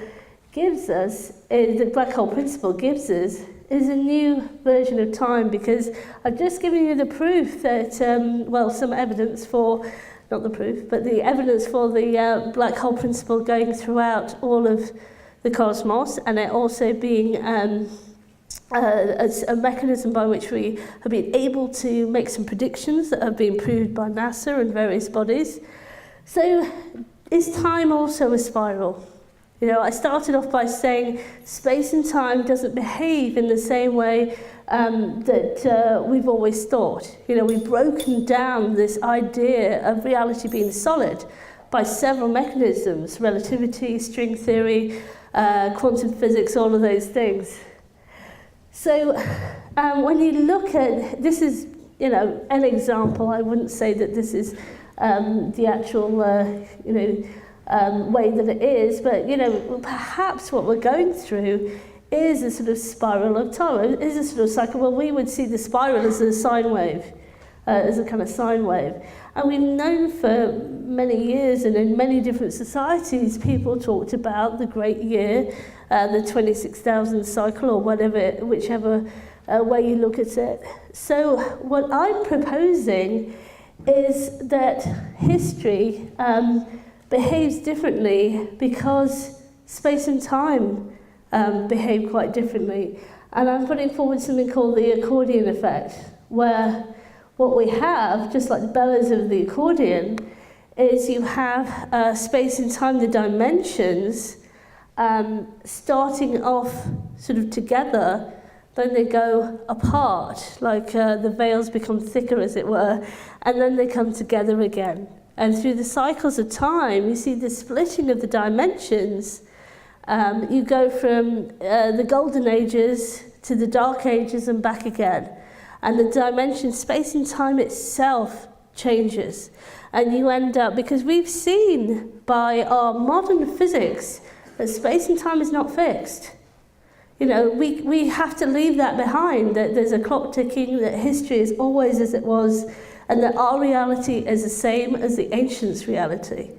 gives us, the black hole principle gives us, is a new version of time, because I've just given you the proof that, some evidence for, not the proof, but the evidence for the black hole principle going throughout all of the cosmos, and it also being as a mechanism by which we have been able to make some predictions that have been proved by NASA and various bodies. So is time also a spiral? You know, I started off by saying space and time doesn't behave in the same way that we've always thought. You know, we've broken down this idea of reality being solid by several mechanisms: relativity, string theory, quantum physics, all of those things. So when you look at, this is, you know, an example. I wouldn't say that this is the actual, way that it is, but, you know, perhaps what we're going through is a sort of spiral of time. It is a sort of cycle. Well, we would see the spiral as a sine wave, as a kind of sine wave. And we've known for many years, and in many different societies, people talked about the great year, the 26,000 cycle, or whatever, whichever way you look at it. So what I'm proposing is that history behaves differently because space and time behave quite differently. And I'm putting forward something called the accordion effect, where what we have, just like the bellows of the accordion, is you have space and time, the dimensions, starting off sort of together, then they go apart, like the veils become thicker, as it were, and then they come together again. And through the cycles of time, you see the splitting of the dimensions. You go from the golden ages to the dark ages and back again. And the dimension, space and time itself changes. And you end up, because we've seen by our modern physics that space and time is not fixed. You know, we have to leave that behind, that there's a clock ticking, that history is always as it was, and that our reality is the same as the ancients' reality.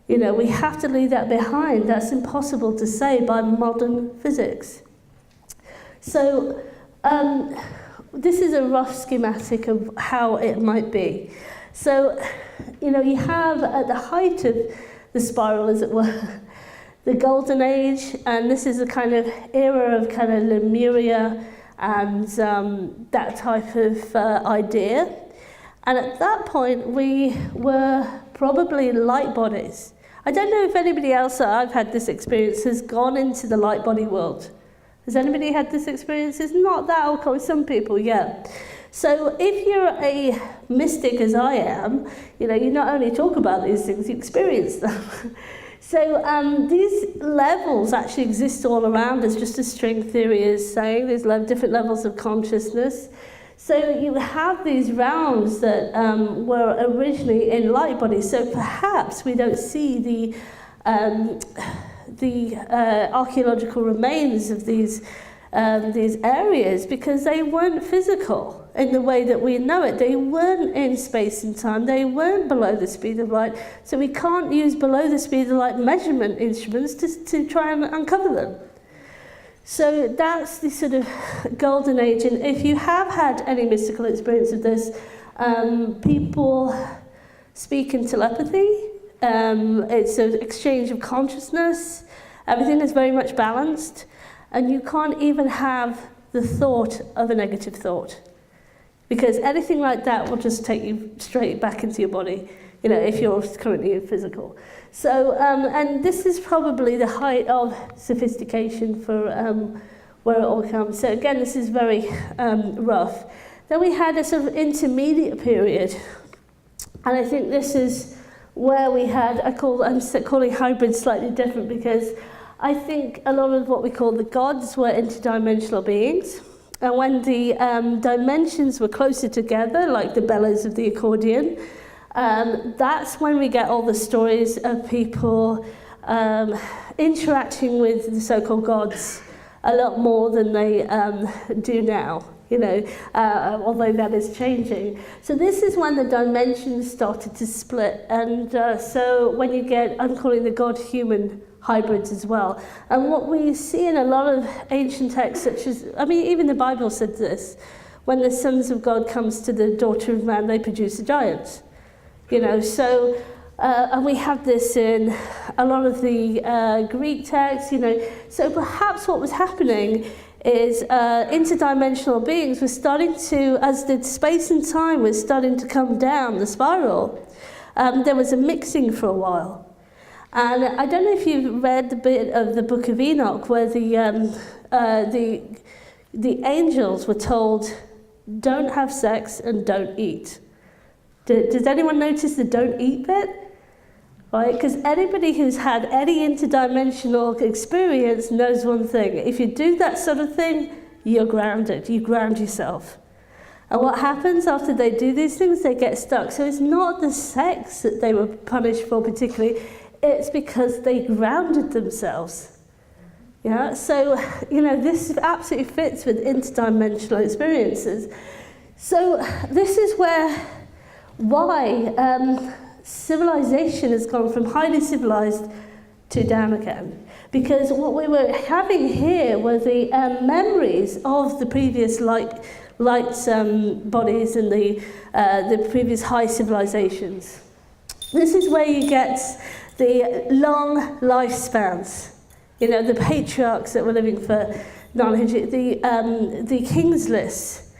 You know, we have to leave that behind. That's impossible to say by modern physics. So this is a rough schematic of how it might be. So, you know, you have at the height of the spiral, as it were, the Golden Age, and this is a kind of era of kind of Lemuria and that type of idea. And at that point, we were probably light bodies. I don't know if anybody else, I've had this experience, has gone into the light body world. Has anybody had this experience? It's not that uncommon. Some people, yeah. So if you're a mystic, as I am, you know, you not only talk about these things, you experience them. So these levels actually exist all around us, just as string theory is saying. There's different levels of consciousness. So you have these realms that were originally in light bodies. So perhaps we don't see the the archaeological remains of these areas, because they weren't physical in the way that we know it. They weren't in space and time. They weren't below the speed of light. So we can't use below the speed of light measurement instruments to try and uncover them. So that's the sort of golden age. And if you have had any mystical experience of this, people speak in telepathy. It's an exchange of consciousness. Everything is very much balanced. And you can't even have the thought of a negative thought, because anything like that will just take you straight back into your body, you know, if you're currently physical. So, and this is probably the height of sophistication for where it all comes. So again, this is very rough. Then we had a sort of intermediate period, and I think this is where we had, I'm calling hybrids slightly different, because I think a lot of what we call the gods were interdimensional beings. And when the dimensions were closer together, like the bellows of the accordion, that's when we get all the stories of people interacting with the so-called gods a lot more than they do now, you know, although that is changing. So this is when the dimensions started to split. And so when you get, I'm calling the god-human hybrids as well. And what we see in a lot of ancient texts, such as, I mean, even the Bible said this, when the sons of God comes to the daughter of man, they produce a giant. You know, so, and we have this in a lot of the Greek texts, you know. So perhaps what was happening is interdimensional beings were starting to, as did space and time was starting to come down the spiral. There was a mixing for a while. And I don't know if you've read the bit of the Book of Enoch where the angels were told, don't have sex and don't eat. Does anyone notice the don't eat bit? Right? Because anybody who's had any interdimensional experience knows one thing. If you do that sort of thing, you're grounded. You ground yourself. And what happens after they do these things? They get stuck. So it's not the sex that they were punished for particularly. It's because they grounded themselves. Yeah, so, you know, this absolutely fits with interdimensional experiences. So this is why civilization has gone from highly civilized to down again. Because what we were having here were the memories of the previous light bodies and the previous high civilizations. This is where you get the long lifespans, you know, the patriarchs that were living for 900, the kings lists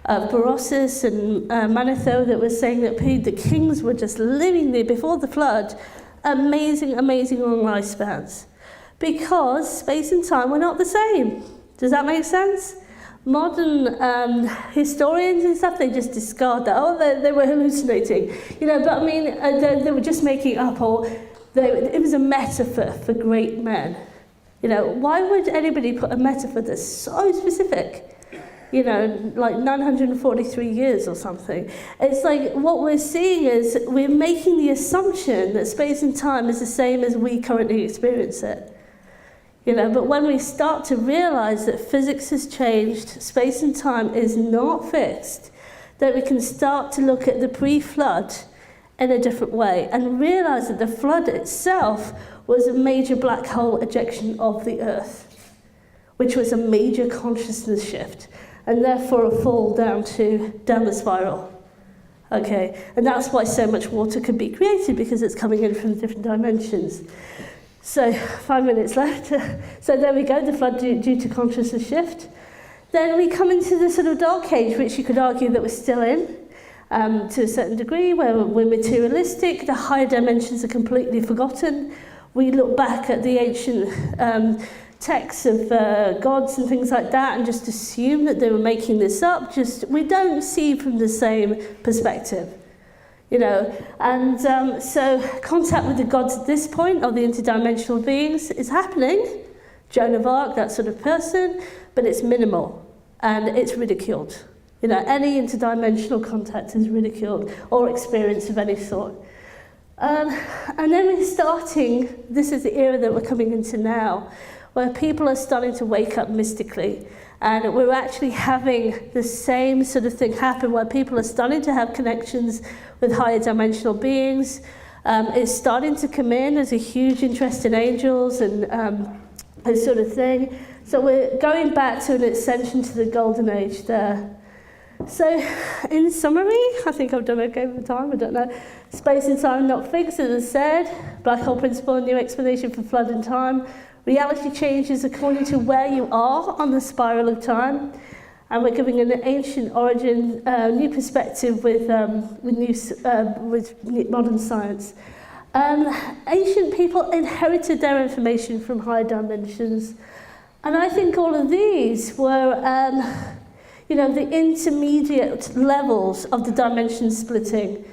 of Berossus and Manetho that was saying that the kings were just living there before the flood, amazing, amazing long lifespans, because space and time were not the same. Does that make sense? Modern historians and stuff, they just discard that. Oh, they were hallucinating, you know. But I mean, they were just making up, or it was a metaphor for great men. You know, why would anybody put a metaphor that's so specific? You know, like 943 years or something. It's like what we're seeing is we're making the assumption that space and time is the same as we currently experience it. You know, but when we start to realize that physics has changed, space and time is not fixed, that we can start to look at the pre-flood in a different way and realize that the flood itself was a major black hole ejection of the Earth, which was a major consciousness shift, and therefore a fall down the spiral. Okay, and that's why so much water could be created, because it's coming in from different dimensions. So 5 minutes left. So there we go, the flood due to consciousness shift. Then we come into the sort of dark age, which you could argue that we're still in, to a certain degree, where we're materialistic, the higher dimensions are completely forgotten. We look back at the ancient texts of gods and things like that and just assume that they were making this up. We don't see from the same perspective. You know, and so contact with the gods at this point, or the interdimensional beings, is happening. Joan of Arc, that sort of person, but it's minimal and it's ridiculed. You know, any interdimensional contact is ridiculed, or experience of any sort. And then we're starting, this is the era that we're coming into now, where people are starting to wake up mystically. And we're actually having the same sort of thing happen where people are starting to have connections with higher dimensional beings. It's starting to come in. There's a huge interest in angels and this sort of thing. So we're going back to an ascension to the golden age there. So in summary, I think I've done okay with the time, I don't know. Space and time not fixed, as I said. Black hole principle, a new explanation for flood and time. Reality changes according to where you are on the spiral of time. And we're giving an ancient origin, new perspective with modern science. Ancient people inherited their information from higher dimensions. And I think all of these were the intermediate levels of the dimension splitting.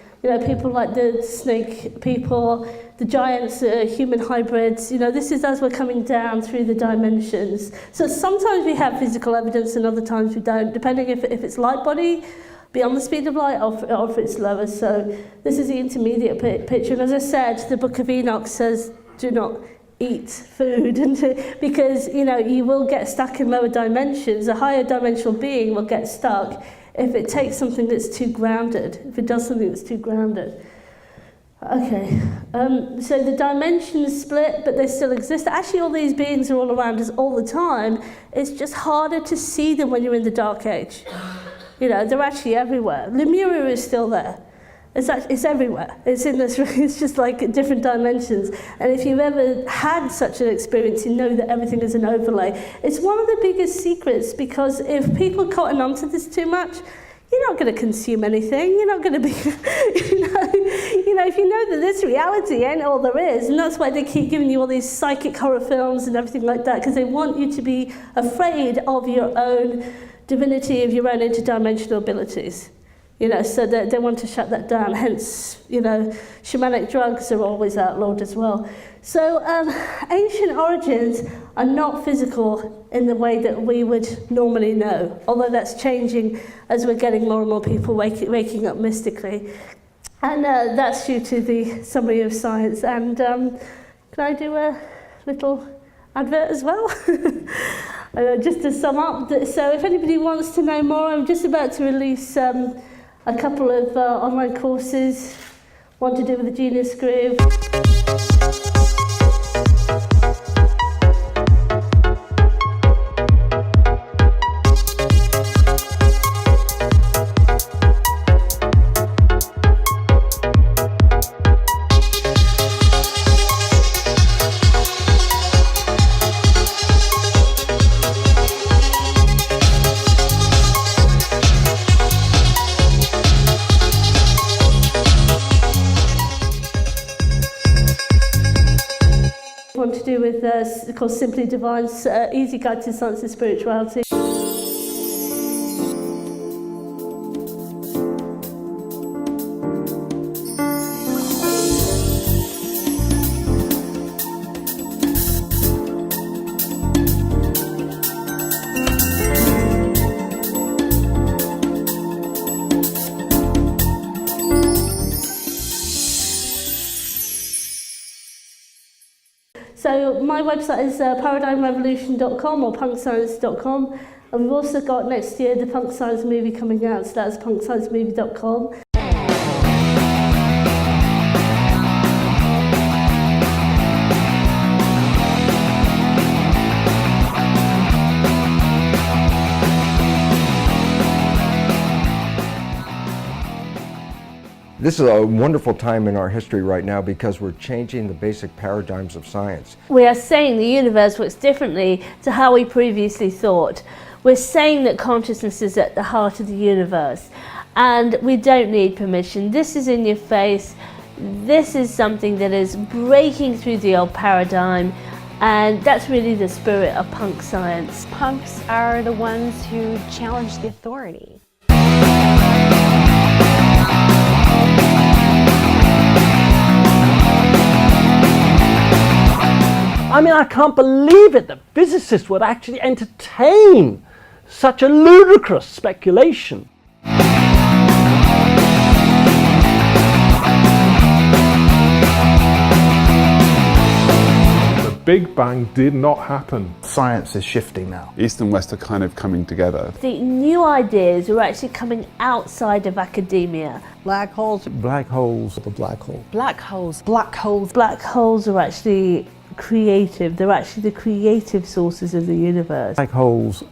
People like the snake people, the giants, human hybrids. This is as we're coming down through the dimensions. So sometimes we have physical evidence and other times we don't, depending if it's light body, beyond the speed of light, or if it's lower. So this is the intermediate picture. And as I said, the Book of Enoch says, do not eat food, because you will get stuck in lower dimensions. A higher dimensional being will get stuck if it takes something that's too grounded, if it does something that's too grounded. Okay, so the dimensions split, but they still exist. Actually, all these beings are all around us all the time. It's just harder to see them when you're in the dark age. They're actually everywhere. Lemuria is still there. It's everywhere. It's in this. It's just like different dimensions. And if you've ever had such an experience, you know that everything is an overlay. It's one of the biggest secrets, because if people cotton onto this too much, you're not going to consume anything. You're not going to be, if you know that this reality ain't all there is, and that's why they keep giving you all these psychic horror films and everything like that, because they want you to be afraid of your own divinity, of your own interdimensional abilities. So they want to shut that down. Hence, shamanic drugs are always outlawed as well. So ancient origins are not physical in the way that we would normally know, although that's changing as we're getting more and more people waking up mystically. And that's due to the summary of science. And can I do a little advert as well? Just to sum up, so if anybody wants to know more, I'm just about to release a couple of online courses, one to do with the Genius Groove. One to do with called Simply Divine, Easy Guide to Science and Spirituality. So my website is paradigmrevolution.com or punkscience.com, and we've also got next year the Punk Science movie coming out, so that's punksciencemovie.com. This is a wonderful time in our history right now because we're changing the basic paradigms of science. We are saying the universe works differently to how we previously thought. We're saying that consciousness is at the heart of the universe, and we don't need permission. This is in your face. This is something that is breaking through the old paradigm, and that's really the spirit of punk science. Punks are the ones who challenge the authority. I mean, I can't believe it that physicists would actually entertain such a ludicrous speculation. Big Bang did not happen. Science is shifting now. East and West are kind of coming together. The new ideas are actually coming outside of academia. Black holes. Black holes. The black hole. Black holes. Black holes. Black holes are actually creative. They're actually the creative sources of the universe. Black holes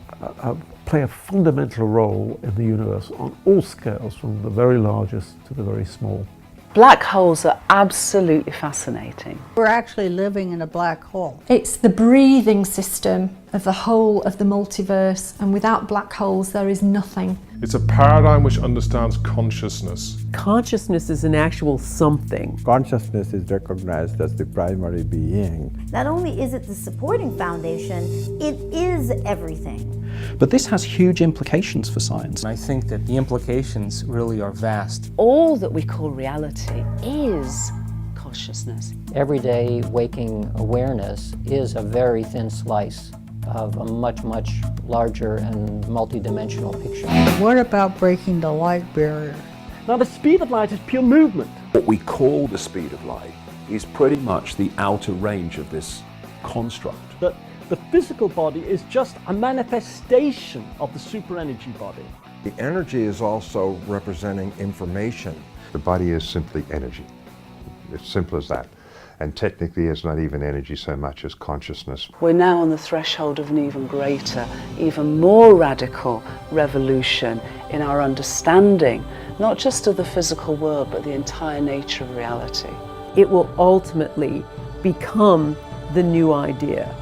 play a fundamental role in the universe on all scales, from the very largest to the very small. Black holes are absolutely fascinating. We're actually living in a black hole. It's the breathing system of the whole of the multiverse, and without black holes there is nothing. It's a paradigm which understands consciousness. Consciousness is an actual something. Consciousness is recognized as the primary being. Not only is it the supporting foundation, it is everything. But this has huge implications for science. I think that the implications really are vast. All that we call reality is consciousness. Everyday waking awareness is a very thin slice of a much, much larger and multidimensional picture. What about breaking the light barrier? Now, the speed of light is pure movement. What we call the speed of light is pretty much the outer range of this construct. That the physical body is just a manifestation of the super energy body. The energy is also representing information. The body is simply energy. It's simple as that. And technically it's not even energy so much as consciousness. We're now on the threshold of an even greater, even more radical revolution in our understanding, not just of the physical world, but the entire nature of reality. It will ultimately become the new idea.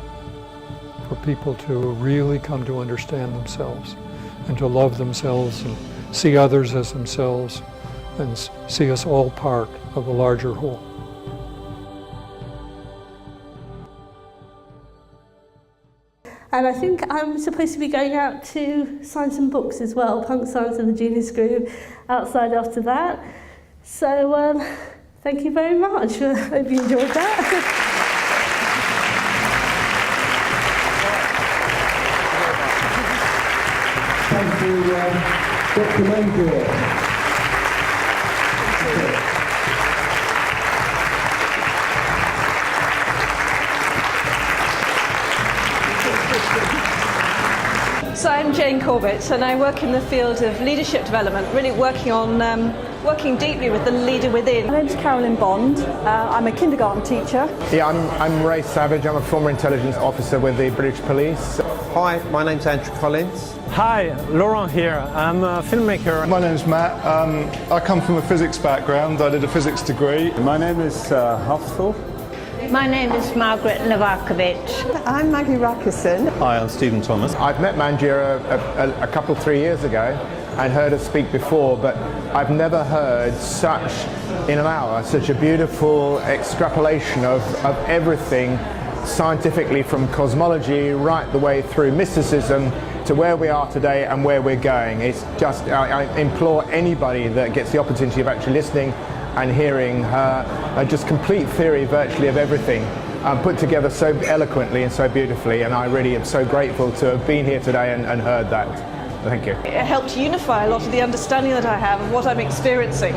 For people to really come to understand themselves and to love themselves and see others as themselves and see us all part of a larger whole. And I think I'm supposed to be going out to sign some books as well, Punk Science and the Genius Groove, outside after that. So thank you very much. I hope you enjoyed that. Thank you, Dr. Manjir. So I'm Jane Corbett, and I work in the field of leadership development, really working on working deeply with the leader within. My name's Carolyn Bond. I'm a kindergarten teacher. Yeah, I'm Ray Savage. I'm a former intelligence officer with the British Police. Hi, my name's Andrew Collins. Hi, Laurent here. I'm a filmmaker. My name's Matt. I come from a physics background. I did a physics degree. My name is Hafthor. My name is Margaret Novakovic. I'm Maggie Rockerson. Hi, I'm Stephen Thomas. I've met Manjir a 3 years ago and heard her speak before, but I've never heard such, in an hour, such a beautiful extrapolation of everything scientifically, from cosmology right the way through mysticism to where we are today and where we're going. It's just, I implore anybody that gets the opportunity of actually listening and hearing her just complete theory virtually of everything put together so eloquently and so beautifully, and I really am so grateful to have been here today and heard that. Thank you. It helped unify a lot of the understanding that I have of what I'm experiencing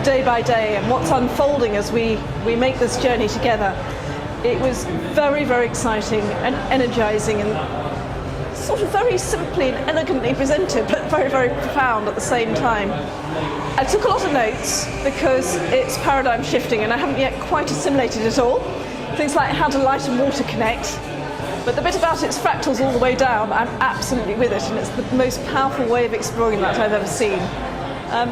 day by day and what's unfolding as we make this journey together. It was very, very exciting and energizing and sort of very simply and elegantly presented, but very, very profound at the same time. I took a lot of notes because it's paradigm shifting and I haven't yet quite assimilated it all. Things like how do light and water connect. But the bit about its fractals all the way down, I'm absolutely with it, and it's the most powerful way of exploring that I've ever seen.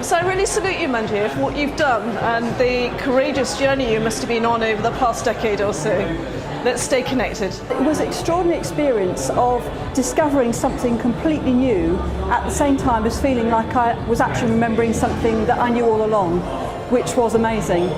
So I really salute you, Manjir, for what you've done and the courageous journey you must have been on over the past decade or so. Let's stay connected. It was an extraordinary experience of discovering something completely new at the same time as feeling like I was actually remembering something that I knew all along, which was amazing.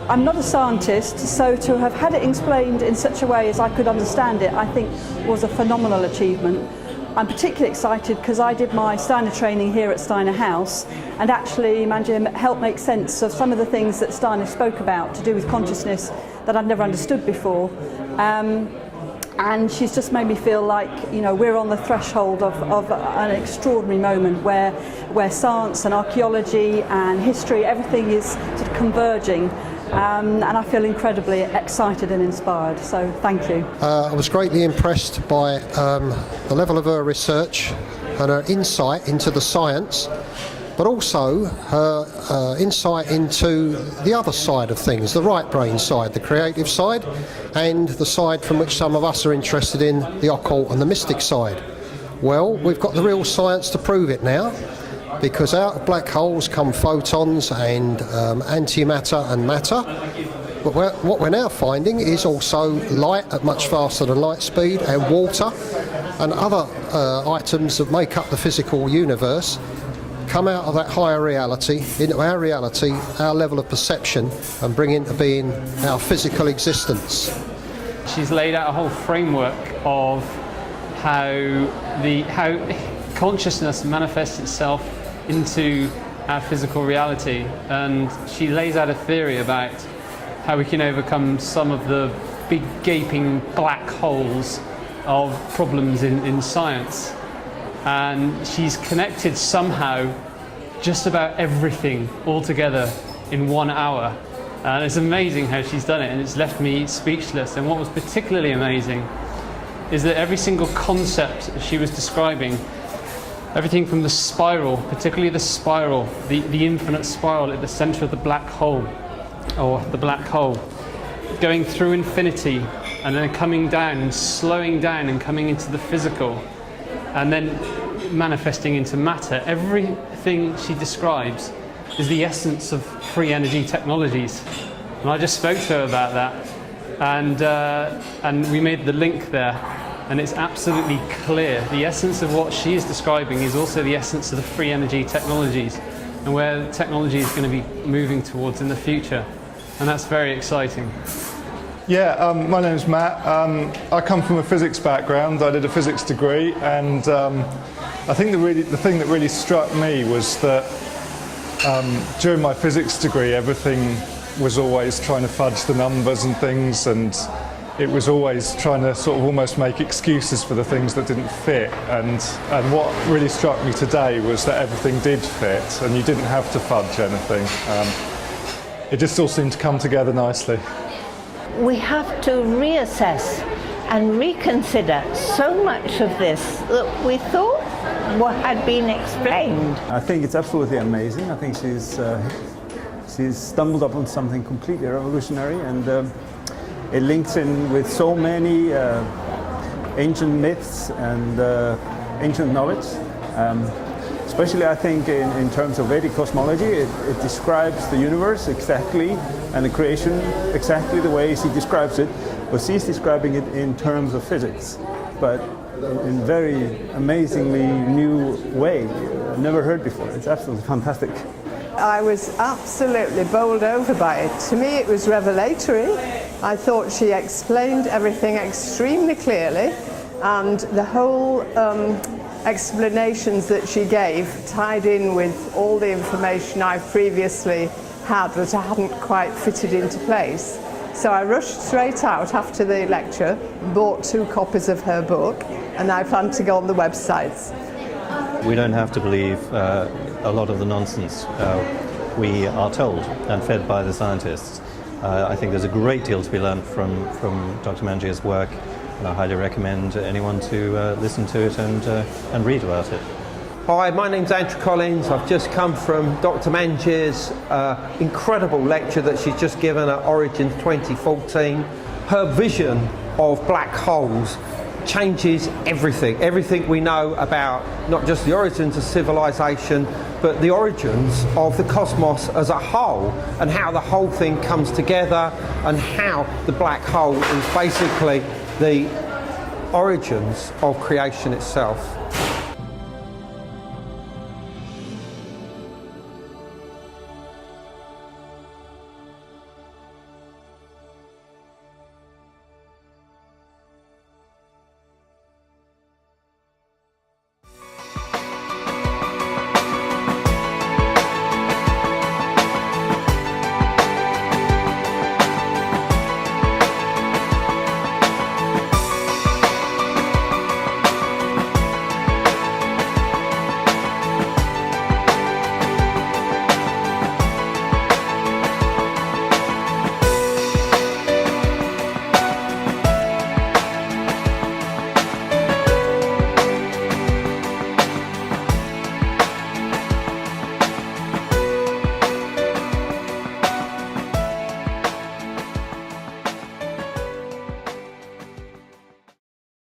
I'm not a scientist, so to have had it explained in such a way as I could understand it, I think was a phenomenal achievement. I'm particularly excited because I did my Steiner training here at Steiner House, and actually Manjir helped make sense of some of the things that Steiner spoke about to do with consciousness that I'd never understood before. And she's just made me feel like, you know, we're on the threshold of an extraordinary moment where science and archaeology and history, everything is sort of converging. and I feel incredibly excited and inspired, so thank you. I was greatly impressed by the level of her research and her insight into the science, but also her insight into the other side of things, the right brain side, the creative side, and the side from which some of us are interested in, the occult and the mystic side. Well, we've got the real science to prove it now, because out of black holes come photons and antimatter and matter. But what we're now finding is also light at much faster than light speed, and water and other items that make up the physical universe come out of that higher reality into our reality, our level of perception, and bring into being our physical existence. She's laid out a whole framework of how consciousness manifests itself into our physical reality, and she lays out a theory about how we can overcome some of the big gaping black holes of problems in science. And she's connected somehow just about everything all together in 1 hour, and it's amazing how she's done it, and it's left me speechless. And what was particularly amazing is that every single concept she was describing, everything from the spiral, particularly the spiral, the infinite spiral at the center of the black hole, or the black hole, going through infinity and then coming down and slowing down and coming into the physical and then manifesting into matter. Everything she describes is the essence of free energy technologies. And I just spoke to her about that, and we made the link there. And it's absolutely clear. The essence of what she is describing is also the essence of the free energy technologies and where technology is going to be moving towards in the future. And that's very exciting. Yeah, my name's Matt. I come from a physics background. I did a physics degree, and I think the thing that really struck me was that during my physics degree, everything was always trying to fudge the numbers and things, and it was always trying to sort of almost make excuses for the things that didn't fit. And what really struck me today was that everything did fit, and you didn't have to fudge anything. It just all seemed to come together nicely. We have to reassess and reconsider so much of this that we thought had been explained. I think it's absolutely amazing. I think she's stumbled upon something completely revolutionary, and it links in with so many ancient myths and ancient knowledge. Especially, I think, in terms of Vedic cosmology, it describes the universe exactly and the creation exactly the way she describes it, but she's describing it in terms of physics, but in very amazingly new way, never heard before. It's absolutely fantastic. I was absolutely bowled over by it. To me, it was revelatory. I thought she explained everything extremely clearly, and the whole explanations that she gave tied in with all the information I've previously had that I hadn't quite fitted into place. So I rushed straight out after the lecture, bought 2 copies of her book, and I plan to go on the websites. We don't have to believe a lot of the nonsense we are told and fed by the scientists. I think there's a great deal to be learned from Dr. Manjir's work, and I highly recommend anyone to listen to it and read about it. Hi, my name's Andrew Collins. I've just come from Dr. Manjir's incredible lecture that she's just given at Origins 2014. Her vision of black holes changes everything we know about not just the origins of civilization, but the origins of the cosmos as a whole, and how the whole thing comes together, and how the black hole is basically the origins of creation itself.